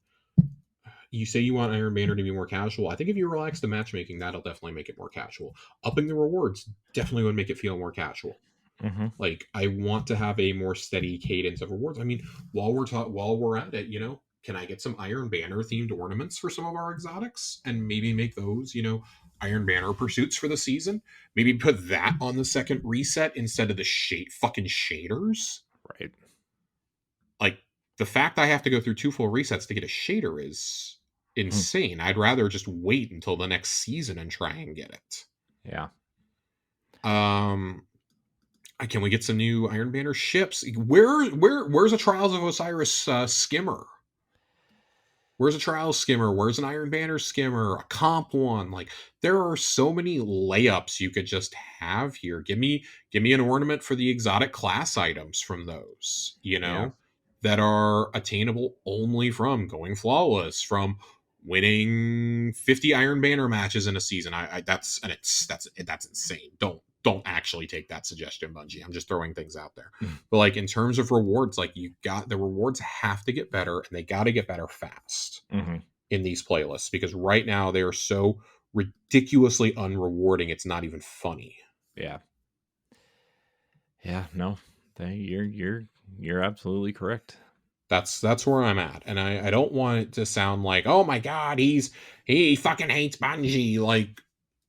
you say you want Iron Banner to be more casual. I think if you relax the matchmaking, that'll definitely make it more casual. Upping the rewards definitely would make it feel more casual. Mm-hmm. Like, I want to have a more steady cadence of rewards. I mean, while we're at it, can I get some Iron Banner themed ornaments for some of our exotics and maybe make those, Iron Banner pursuits for the season? Maybe put that on the second reset instead of the fucking shaders. Right. Like, the fact I have to go through 2 full resets to get a shader is insane. I'd rather just wait until the next season and try and get it. Yeah. Can we get some new Iron Banner ships? Where's a Trials of Osiris skimmer? Where's a trial skimmer? Where's an Iron Banner skimmer? A comp one? Like there are so many layups you could just have here. Give me an ornament for the exotic class items from those, Yeah. that are attainable only from going flawless, from winning 50 Iron Banner matches in a season. That's insane. Don't actually take that suggestion, Bungie. I'm just throwing things out there. But like in terms of rewards, like the rewards have to get better, and they got to get better fast Mm-hmm. in these playlists, because right now they are so ridiculously unrewarding. It's not even funny. Yeah. Yeah. No, you're absolutely correct. That's where I'm at, and I don't want it to sound like, oh my god, he fucking hates Bungie. Like,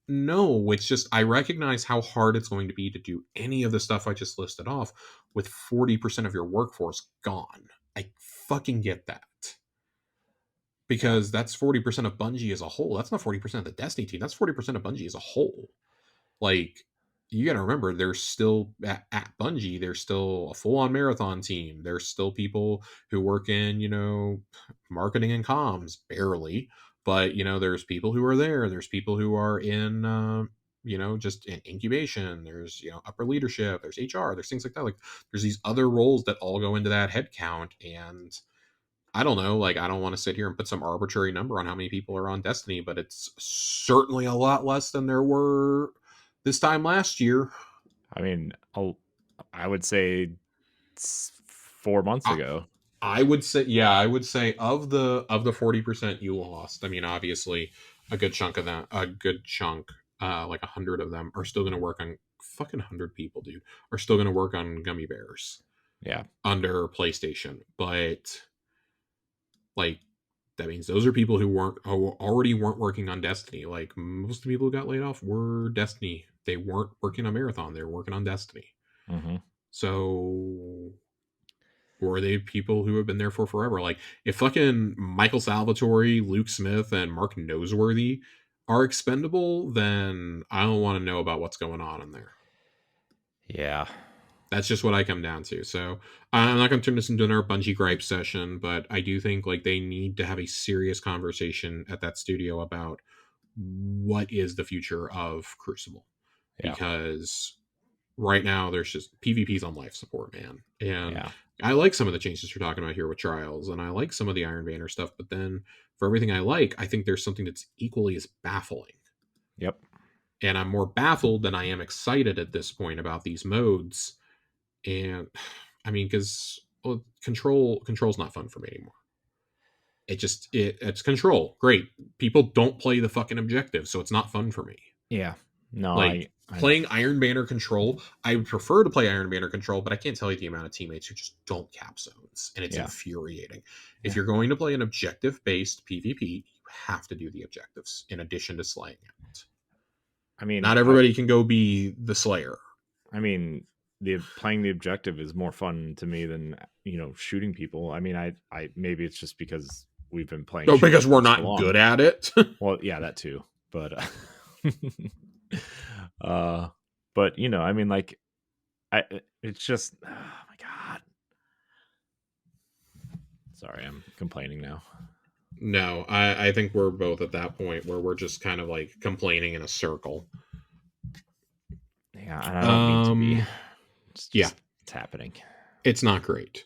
no, it's just I recognize how hard it's going to be to do any of the stuff I just listed off with 40% of your workforce gone. I fucking get that. Yeah. Because that's 40% of Bungie as a whole. That's not 40% of the Destiny team. That's 40% of Bungie as a whole. Like, you got to remember, there's still at Bungie, there's still a full on marathon team. There's still people who work in, marketing and comms, barely. But, there's people who are there. There's people who are in, just in incubation. There's, upper leadership. There's HR. There's things like that. Like, there's these other roles that all go into that head count. And I don't know. Like, I don't want to sit here and put some arbitrary number on how many people are on Destiny, but it's certainly a lot less than there were this time last year. I mean, I would say 4 months I, ago. I would say, yeah, I would say of the 40% you lost. I mean, obviously, a good chunk of that, like 100 of them are still going to work on fucking 100 people, dude, are still going to work on gummy bears Yeah. under PlayStation, but like that means those are people who already weren't working on Destiny. Like most of the people who got laid off were Destiny. They weren't working on Marathon. They were working on Destiny. Mm-hmm. So were they people who have been there for forever? Like if fucking Michael Salvatore, Luke Smith, and Mark Noseworthy are expendable, then I don't want to know about what's going on in there. Yeah. That's just what I come down to. So I'm not going to turn this into another Bungie gripe session, but I do think like they need to have a serious conversation at that studio about what is the future of Crucible, Yeah. because right now there's just PvP's on life support, man. And Yeah. I like some of the changes you're talking about here with Trials, and I like some of the Iron Banner stuff, but then for everything I like, I think there's something that's equally as baffling. Yep. And I'm more baffled than I am excited at this point about these modes. And I mean, because control's not fun for me anymore. It's control. Great. People don't play the fucking objective, so it's not fun for me. Yeah. No, Like I know. playing Iron Banner Control, I would prefer to play Iron Banner Control, but I can't tell you the amount of teammates who just don't cap zones, and it's Yeah. infuriating. If Yeah. you're going to play an objective based PvP, you have to do the objectives in addition to slaying it. I mean, Not everybody can go be the Slayer. I mean, the playing the objective is more fun to me than shooting people. I mean, I maybe it's just because we've been playing. No, because we're for so not long. good at it. Well, yeah, that too. But but I mean, like, it's just, oh my god. Sorry, I'm complaining now. No, I think we're both at that point where we're just kind of like complaining in a circle. Yeah, and I don't mean to be. It's happening. It's not great.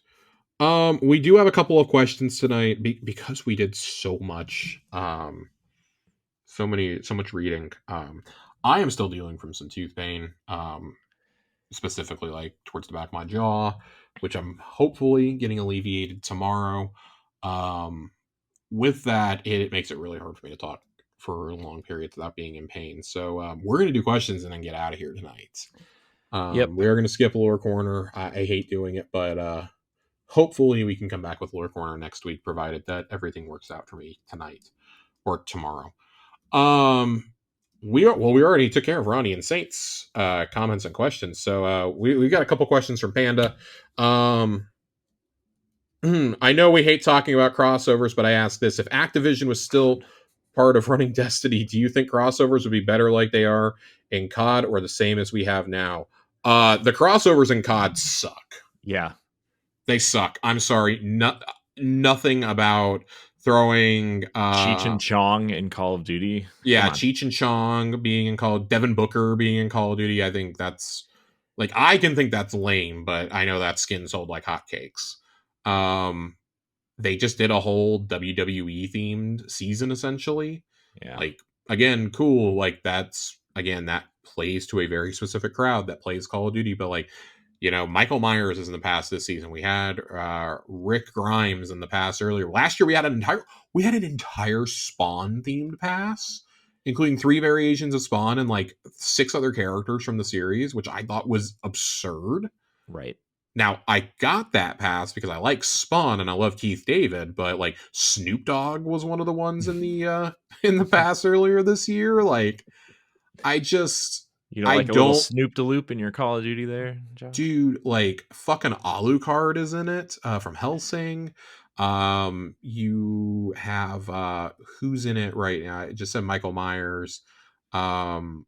We do have a couple of questions tonight because we did so much, so much reading. I am still dealing from some tooth pain, specifically like towards the back of my jaw, which I'm hopefully getting alleviated tomorrow. With that, it makes it really hard for me to talk for long periods without being in pain. So we're going to do questions and then get out of here tonight. Yep. We are going to skip Lore Corner. I hate doing it, but hopefully we can come back with Lore Corner next week, provided that everything works out for me tonight or tomorrow. We already took care of Ronnie and Saints comments and questions, so we got a couple questions from Panda. I know we hate talking about crossovers, but I ask this: if Activision was still part of running Destiny, do you think crossovers would be better like they are in COD, or the same as we have now? The crossovers in COD suck. Yeah. They suck. I'm sorry. Nothing about throwing Cheech and Chong in Call of Duty. Come yeah, on. Cheech and Chong being in Call, Devin Booker being in Call of Duty. I think that's like, I can think that's lame, but I know that skin sold like hotcakes. Um, they just did a whole WWE themed season essentially. Yeah. Like, again, cool. Like, that's again, that plays to a very specific crowd that plays Call of Duty, but like, Michael Myers is in the past this season. We had Rick Grimes in the past earlier. Last year we had an entire Spawn themed pass, including 3 variations of Spawn and like 6 other characters from the series, which I thought was absurd. Right. Now, I got that pass because I like Spawn and I love Keith David, but like Snoop Dogg was one of the ones in the in the pass earlier this year. Like, I just You know, I like a little don't Snoop de Loop in your Call of Duty there, Josh? dude, like fucking Alucard is in it from Hellsing. You have who's in it right now? I just said Michael Myers. Um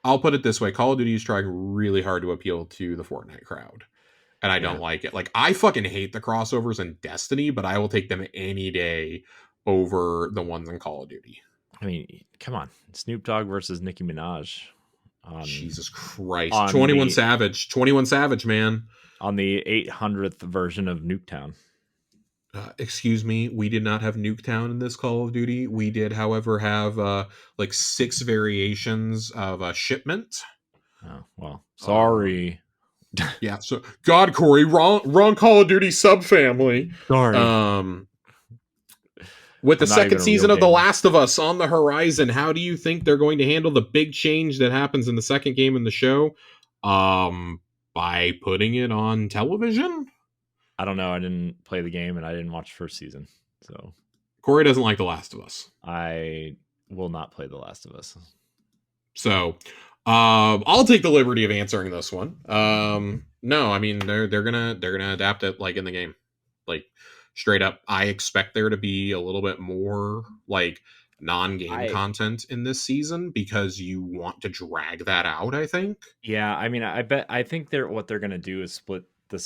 I'll put it this way, Call of Duty is trying really hard to appeal to the Fortnite crowd, and I Yeah. don't like it. Like, I fucking hate the crossovers in Destiny, but I will take them any day over the ones in Call of Duty. I mean, come on. Snoop Dogg versus Nicki Minaj on Jesus Christ. on 21 the Savage. 21 Savage, man. on the 800th version of Nuketown. Excuse me, we did not have Nuketown in this Call of Duty. We did, however, have like 6 variations of Shipment. Oh, well, Um, sorry. yeah, so God, Corey, wrong Call of Duty subfamily. Sorry. Um, with the I'm not even second a real season of The gamer. Last of Us on the horizon, how do you think they're going to handle the big change that happens in the second game in the show? By putting it on television? I don't know. I didn't play the game and I didn't watch first season. So Corey doesn't like The Last of Us. I will not play The Last of Us. So I'll take the liberty of answering this one. No, I mean they're gonna adapt it like in the game, like straight up. I expect there to be a little bit more like non-game I content in this season because you want to drag that out. I think Yeah, I mean, I think what they're gonna do is split the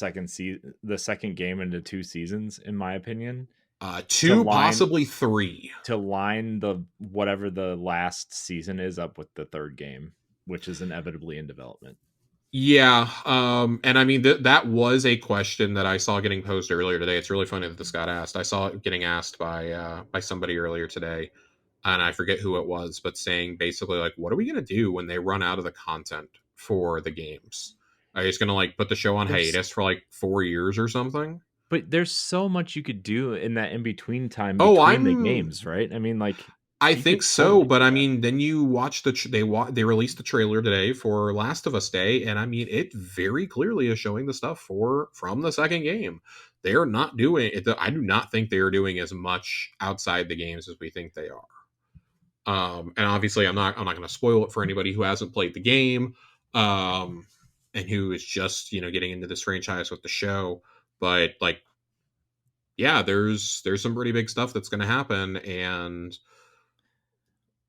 second game into 2 seasons, in my opinion, to 2, line possibly 3. the whatever the last season is up with the third game, which is inevitably in development. Yeah, and I mean that was a question that I saw getting posed earlier today. It's really funny that this got asked. I saw it getting asked by somebody earlier today, and I forget who it was, but saying basically like, what are we gonna do when they run out of the content for the games? Are you just gonna like put the show on There's hiatus for like 4 years or something? but there's so much you could do in that in between time Oh, between the games, right? I mean, like I you think could so, totally but do I that. mean, then you watch they released the trailer today for Last of Us Day, and I mean, it very clearly is showing the stuff from the second game. They are not doing it. I do not think they are doing as much outside the games as we think they are. And obviously, I'm not going to spoil it for anybody who hasn't played the game, um, and who is just getting into this franchise with the show. But like, yeah, there's some pretty big stuff that's going to happen, and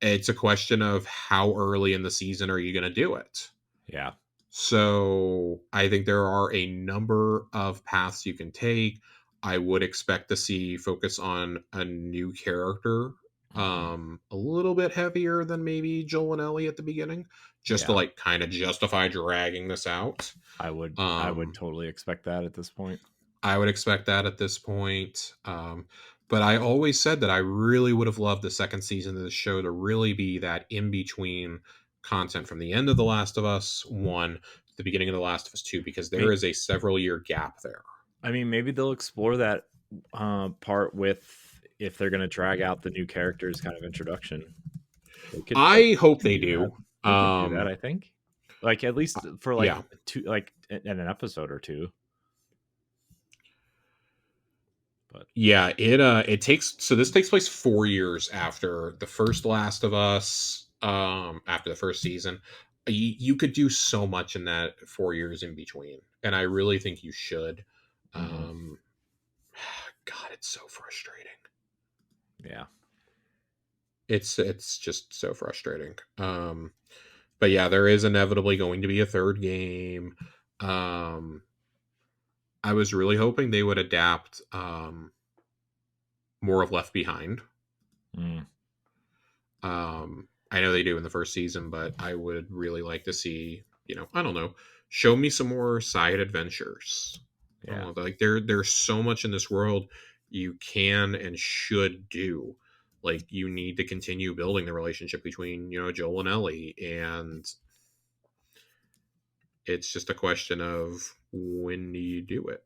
it's a question of how early in the season are you going to do it. Yeah. So I think there are a number of paths you can take. I would expect to see focus on a new character, Mhm. a little bit heavier than maybe Joel and Ellie at the beginning, just to Yeah. like kind of justify dragging this out. I would Um, totally expect that at this point. I would expect that at this point. But I always said that I really would have loved the second season of the show to really be that in between content from the end of The Last of Us 1 to the beginning of The Last of Us 2, because there is a several year gap there. I mean, maybe they'll explore that part with if they're going to drag out the new characters kind of introduction. They I hope could they do that. do. They could do that, I think. Like at least for Yeah. like two, like in an episode or two. But Yeah, it takes so this takes place 4 years after the first Last of Us, after the first season. You could do so much in that 4 years in between, and I really think you should. mhm, Um, God, it's so frustrating. yeah, It's just so frustrating. But yeah, there is inevitably going to be a third game. Um, I was really hoping they would adapt. more of Left Behind. Mm. I know they do in the first season, but I would really like to see, I don't know, show me some more side adventures. I don't Yeah. know, like there's so much in this world you can and should do. Like you need to continue building the relationship between, Joel and Ellie, and it's just a question of when do you do it?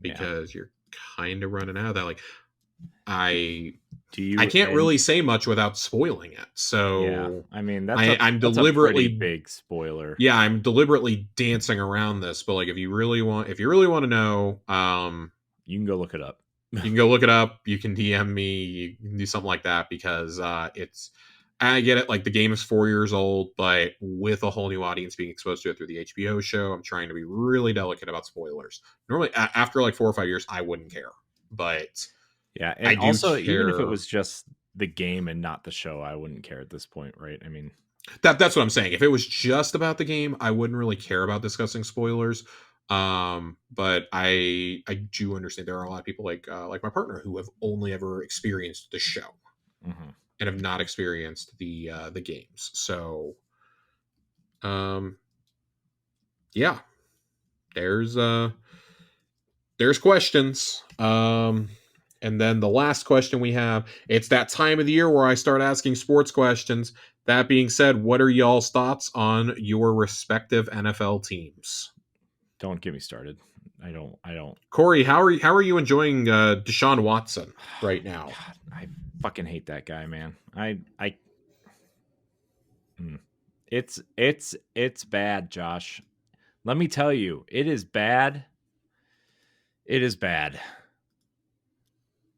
Yeah. Because you're kind of running out of that. Like I Do I you can't and really say much without spoiling it. yeah, So I mean I'm that's a pretty deliberately, big spoiler. yeah, I'm deliberately dancing around this. But like, if you really want to know, You can go look it up. you can go look it up. You can DM me. You can do something like that because it's. I get it. Like the game is 4 years old, but with a whole new audience being exposed to it through the HBO show, I'm trying to be really delicate about spoilers. Normally, after like 4 or 5 years, I wouldn't care, but Yeah, I and do also even if it care. was just the game and not the show, I wouldn't care at this point, right? I mean, That's what I'm saying. If it was just about the game, I wouldn't really care about discussing spoilers. But I do understand there are a lot of people like my partner who have only ever experienced the show mhm. and have not experienced the games. So um yeah, there's uh there's questions. And then the last question we have, it's that time of the year where I start asking sports questions. That being said, what are y'all's thoughts on your respective NFL teams? Don't get me started. I don't. Corey, how are you enjoying Deshaun Watson right now? God, I fucking hate that guy, man. I mm. It's bad, Josh. Let me tell you, it is bad. It is bad.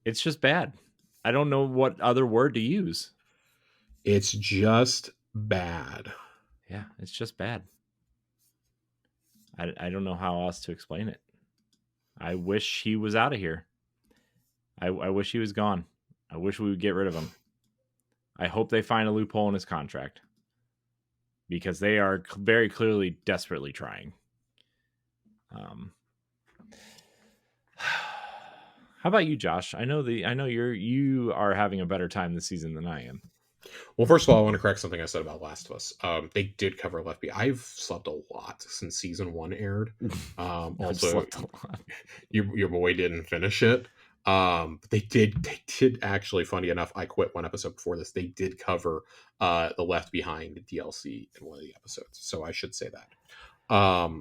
It's just bad. I don't know what other word to use. It's just bad. Yeah, it's just bad. I don't know how else to explain it. I wish he was out of here. I wish he was gone. I wish we would get rid of him. I hope they find a loophole in his contract because they are very clearly desperately trying. Um, how about you, Josh? I know you are having a better time this season than I am. Well, first of all, I want to correct something I said about Last of Us. They did cover Left Behind. I've slept a lot since season one aired. I've Also, slept a lot. your boy didn't finish it. But they did actually. Funny enough, I quit one episode before this. They did cover the Left Behind DLC in one of the episodes, so I should say that.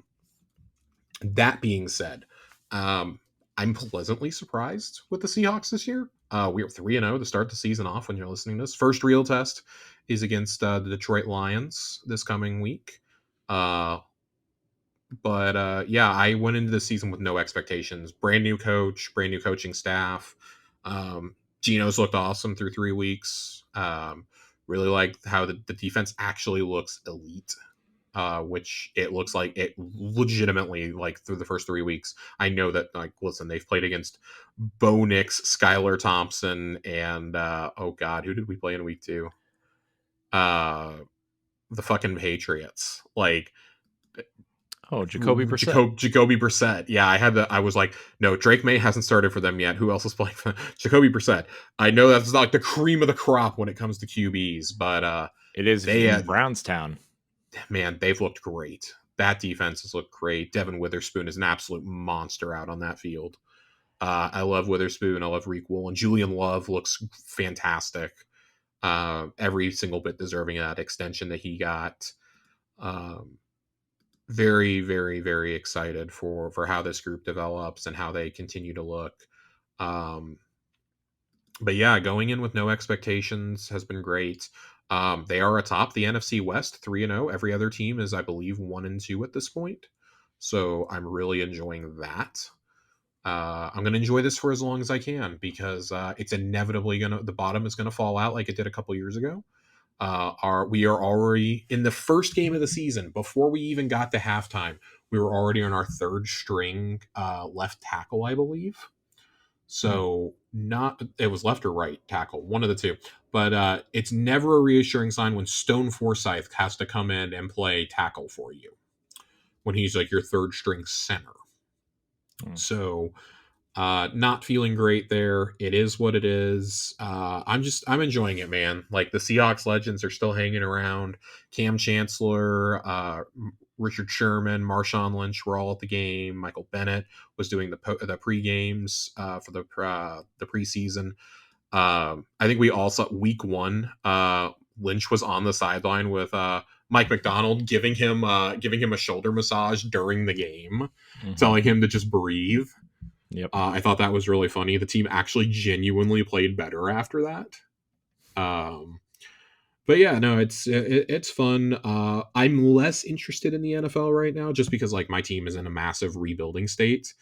That being said, I'm pleasantly surprised with the Seahawks this year. We are 3-0 to start the season off when you're listening to this. First real test is against the Detroit Lions this coming week. But yeah, I went into the season with no expectations. Brand new coach, brand new coaching staff. Geno's looked awesome through 3 weeks. Really like how the defense actually looks elite, which it looks like it legitimately, like through the first 3 weeks. I know that, like, listen, they've played against Bo Nix, Skylar Thompson, and oh god, who did we play in week 2? Uh, the fucking Patriots. Like Oh, Jacoby Brissett. Jacoby Brissett. Yeah, I was like, no, Drake May hasn't started for them yet. Who else is playing for them? Jacoby Brissett. I know that's not like the cream of the crop when it comes to QBs, but It is they in Brownstown. man, they've looked great. That defense has looked great. Devin Witherspoon is an absolute monster out on that field. I love Witherspoon. I love Reek Woolen. Julian Love looks fantastic. Every single bit deserving of that extension that he got. Um, very, very, very excited for how this group develops and how they continue to look. Um, but yeah, going in with no expectations has been great. They are atop the NFC West, 3-0. Every other team is, I believe, 1-2 at this point. So I'm really enjoying that. I'm going to enjoy this for as long as I can because it's inevitably the bottom is going to fall out like it did a couple years ago. We are already in the first game of the season before we even got to halftime. We were already on our third string left tackle, I believe. So not it was left or right tackle, one of the two. But it's never a reassuring sign when Stone Forsyth has to come in and play tackle for you when he's like your third string center. Mm. So Not feeling great there. It is what it is. I'm enjoying it, man. Like the Seahawks legends are still hanging around. Cam Chancellor, Richard Sherman, Marshawn Lynch were all at the game. Michael Bennett was doing the pre games for the preseason. I think we all saw week one. Lynch was on the sideline with Mike McDonald giving him a shoulder massage during the game, telling him to just breathe. Yep. I thought that was really funny. The team actually genuinely played better after that. But yeah, no, it's fun. I'm less interested in the NFL right now, just because like my team is in a massive rebuilding state.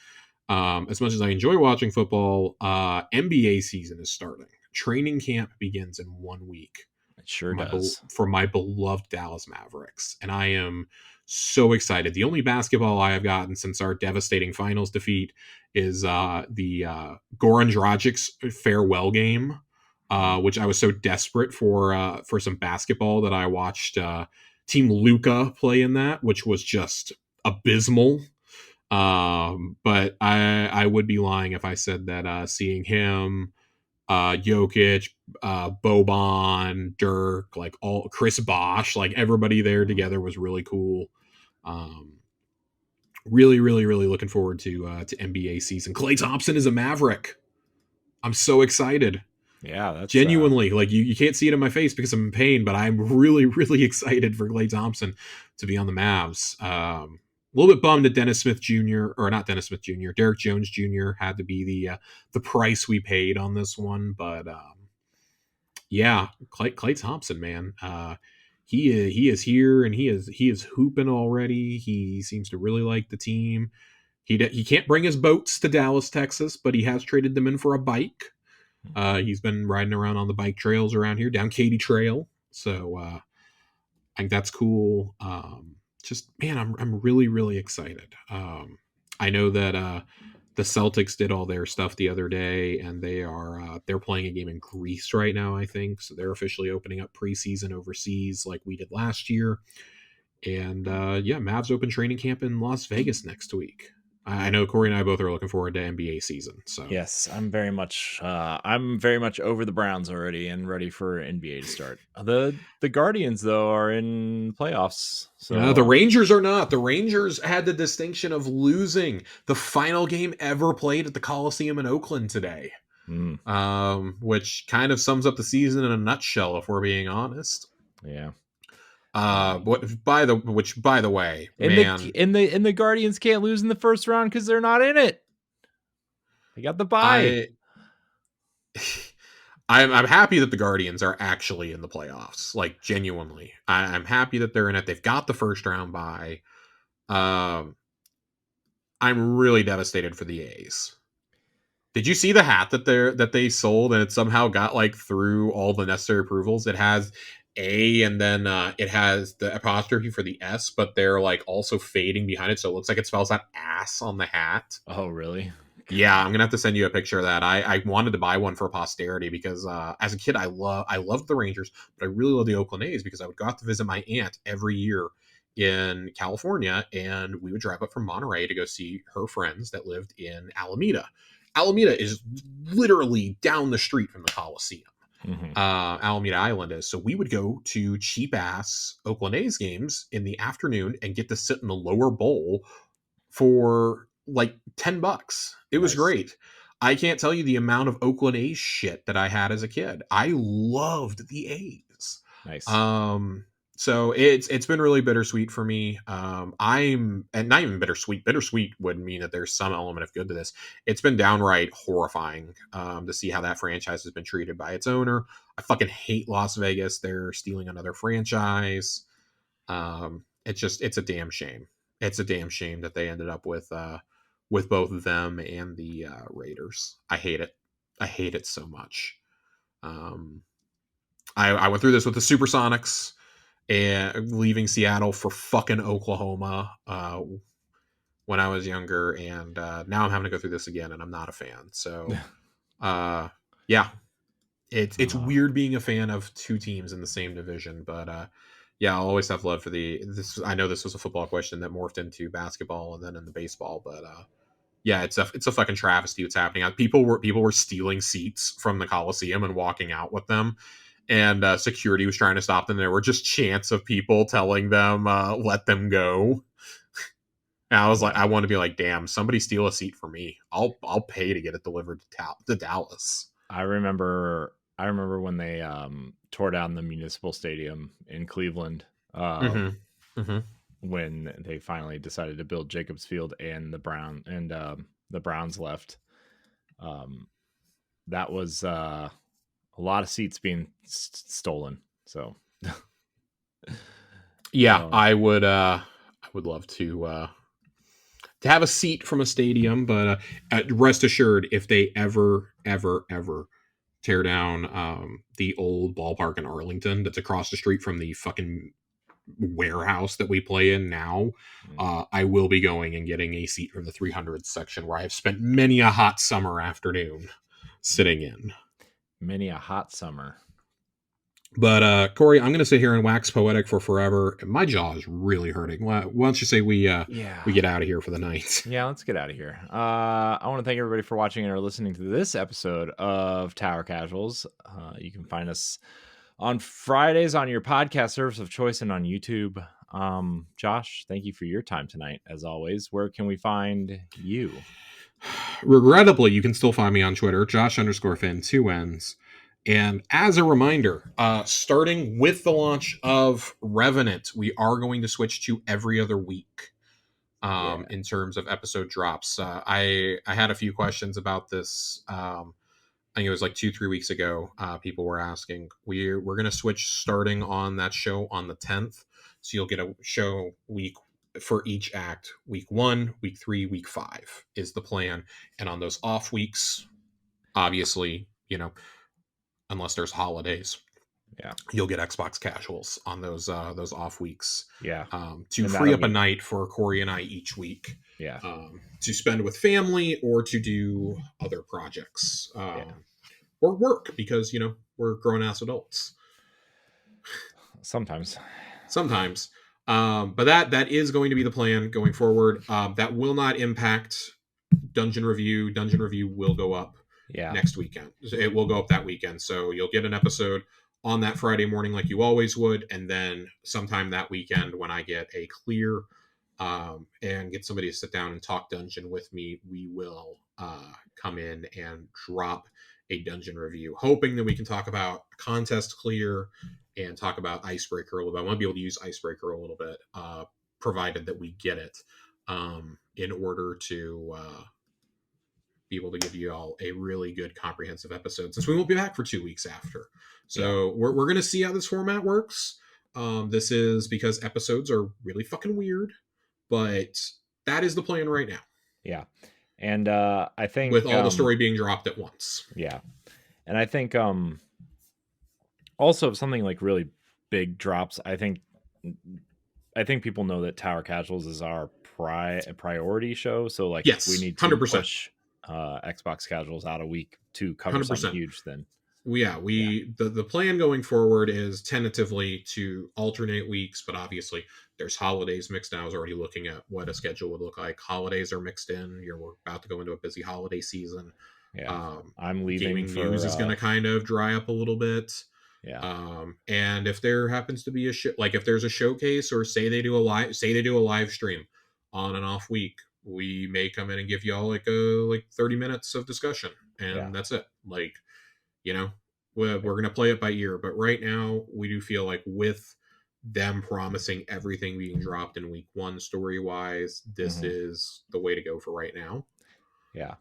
As much as I enjoy watching football, NBA season is starting. Training camp begins in 1 week. It sure does. For my beloved Dallas Mavericks, and I am so excited. The only basketball I have gotten since our devastating finals defeat is the Goran Dragic's farewell game, which I was so desperate for some basketball that I watched Team Luca play in that, which was just abysmal. But I would be lying if I said that seeing him, Jokic, Boban, Dirk, like all Chris Bosh, like everybody there together was really cool. Really, really, really looking forward to NBA season. Klay Thompson is a Maverick. I'm so excited. Yeah, that's genuinely like you can't see it in my face because I'm in pain, but I'm really, really excited for Klay Thompson to be on the Mavs. A little bit bummed that Dennis Smith Jr. or not Dennis Smith Jr. Derek Jones Jr. had to be the price we paid on this one, but yeah, Klay Thompson, man, he is here and he is hooping already. He seems to really like the team. He can't bring his boats to Dallas, Texas, but he has traded them in for a bike. He's been riding around on the bike trails around here, down Katy Trail. So I think that's cool. Just man, I'm really, really excited. I know that the Celtics did all their stuff the other day, and they're playing a game in Greece right now, I think. So they're officially opening up preseason overseas like we did last year. And yeah, Mavs open training camp in Las Vegas next week. I know Corey and I both are looking forward to NBA season. So yes, I'm very much over the Browns already and ready for NBA to start. The Guardians though are in playoffs. So the Rangers are not. The Rangers had the distinction of losing the final game ever played at the Coliseum in Oakland today, which kind of sums up the season in a nutshell, if we're being honest. Yeah. By the way, man, the Guardians can't lose in the first round because they're not in it. They got the bye. I'm happy that the Guardians are actually in the playoffs. Like genuinely, I'm happy that they're in it. They've got the first round bye. I'm really devastated for the A's. Did you see the hat that they sold and it somehow got like through all the necessary approvals? It has A and then it has the apostrophe for the S, but they're like also fading behind it, so it looks like it spells out ass on the hat. Oh, really? Yeah, I'm gonna have to send you a picture of that. I wanted to buy one for posterity because as a kid I loved the Rangers, but I really love the Oakland A's because I would go out to visit my aunt every year in California, and we would drive up from Monterey to go see her friends that lived in Alameda. Alameda is literally down the street from the Coliseum. Alameda Island is. So we would go to cheap ass Oakland A's games in the afternoon and get to sit in the lower bowl for like $10. It was great. I can't tell you the amount of Oakland A's shit that I had as a kid. I loved the A's. Nice. So it's been really bittersweet for me. And not even bittersweet. Bittersweet would mean that there's some element of good to this. It's been downright horrifying to see how that franchise has been treated by its owner. I fucking hate Las Vegas. They're stealing another franchise. It's a damn shame. It's a damn shame that they ended up with both of them and the Raiders. I hate it. I hate it so much. I went through this with the Supersonics and leaving Seattle for fucking Oklahoma when I was younger, and now I'm having to go through this again, and I'm not a fan. So, yeah, it's weird being a fan of two teams in the same division, but yeah, I'll always have love for this. I know this was a football question that morphed into basketball and then into baseball, but Yeah, it's a fucking travesty what's happening. People were stealing seats from the Coliseum and walking out with them, and security was trying to stop them. There were just chants of people telling them let them go. And I was like, Yeah. I want to be like, damn, somebody steal a seat for me. I'll pay to get it delivered to Dallas. I remember when they tore down the municipal stadium in Cleveland, Mm-hmm. Mm-hmm. when they finally decided to build Jacobs Field, and the Browns left. Um, that was a lot of seats being stolen. So Yeah, uh, I would love to have a seat from a stadium, but rest assured, if they ever tear down the old ballpark in Arlington that's across the street from the fucking warehouse that we play in now, I will be going and getting a seat from the 300 section where I've spent many a hot summer afternoon sitting in. many a hot summer. But Corey, I'm going to sit here and wax poetic for forever. My jaw is really hurting. Why don't you say we Yeah. get out of here for the night? Yeah, let's get out of here. I want to thank everybody for watching or listening to this episode of Tower Casuals. You can find us on Fridays on your podcast service of choice and on YouTube. Josh, thank you for your time tonight, as always. Where can we find you? Regrettably, you can still find me on Twitter, Josh_Finn, 2 N's. And as a reminder, starting with the launch of Revenant, we are going to switch to every other week Yeah. in terms of episode drops. I had a few questions about this. I think it was like 2-3 weeks ago. People were asking. We're going to switch starting on that show on the 10th. So you'll get a show week for each act. Week 1, week 3, week 5 is the plan. And on those off weeks, obviously, unless there's holidays, Yeah. you'll get Xbox casuals on those off weeks. Yeah. To And free that'll up a be, night for Corey and I each week. yeah. To spend with family or to do other projects. Yeah. Or work because we're grown ass adults Sometimes. but that is going to be the plan going forward. That will not impact dungeon review will go up Yeah. next weekend. It will go up that weekend, so you'll get an episode on that Friday morning like you always would, and then sometime that weekend when I get a clear and get somebody to sit down and talk dungeon with me, we will come in and drop a dungeon review, hoping that we can talk about contest clear and talk about icebreaker a little bit. I want to be able to use icebreaker a little bit, provided that we get it, in order to be able to give you all a really good comprehensive episode, since we won't be back for 2 weeks after. So we're going to see how this format works. This is because episodes are really fucking weird, but that is the plan right now. Yeah. And I think with all the story being dropped at once. Yeah. And I think also if something like really big drops, I think people know that Tower Casuals is our priority show. So like yes, if we need to 100%. push Xbox Casuals out a week to cover 100%. Something huge, then the plan going forward is tentatively to alternate weeks, but obviously there's holidays mixed in. I was already looking at what a schedule would look like. Holidays are mixed in. We're about to go into a busy holiday season. Yeah. I'm leaving. Gaming news is going to kind of dry up a little bit. Yeah. And if there happens to be if there's a showcase, or say they do a live stream on an off week, we may come in and give y'all like 30 minutes of discussion, and that's it. We're going to play it by ear, but right now we do feel like with them promising everything being dropped in week 1 story wise, this is the way to go for right now. Yeah.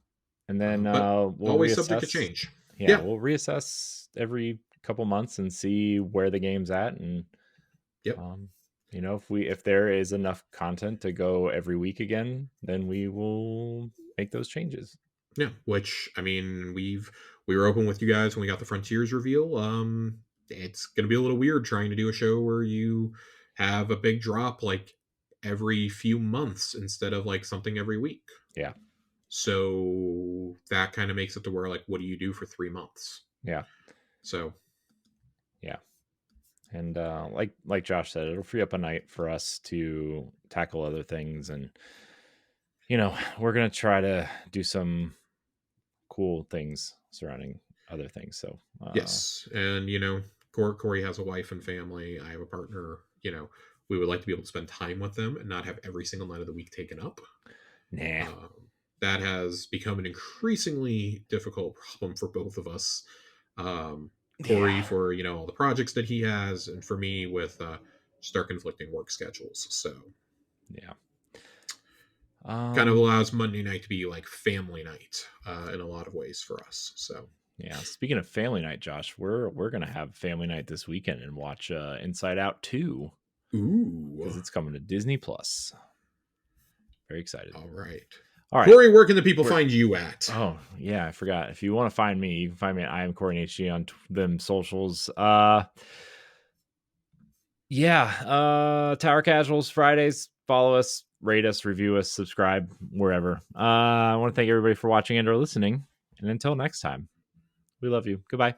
And then we'll always subject to change. Yeah, we'll reassess every couple months and see where the game's at, and if there is enough content to go every week again, then we will make those changes. Yeah, which I mean, we were open with you guys when we got the Frontiers reveal. It's going to be a little weird trying to do a show where you have a big drop like every few months instead of like something every week. Yeah. So that kind of makes it to where like, what do you do for 3 months? Yeah. So. Yeah. And like Josh said, it'll free up a night for us to tackle other things, and we're gonna try to do some cool things surrounding other things. So Yes, and Corey has a wife and family. I have a partner. We would like to be able to spend time with them and not have every single night of the week taken up. nah. Um, that has become an increasingly difficult problem for both of us. Yeah. Corey for all the projects that he has, and for me with just our conflicting work schedules. So Yeah. kind of allows Monday night to be like family night in a lot of ways for us. So yeah. Speaking of family night, Josh, we're gonna have family night this weekend and watch Inside Out 2 ooh, because it's coming to Disney Plus. Very excited. all right. All right. Corey, where can the people find you at? Oh yeah, I forgot. If you want to find me, you can find me at I am Corey HG on them socials. Tower Casuals Fridays. Follow us, rate us, review us, subscribe wherever. I want to thank everybody for watching and or listening. And until next time, we love you. Goodbye.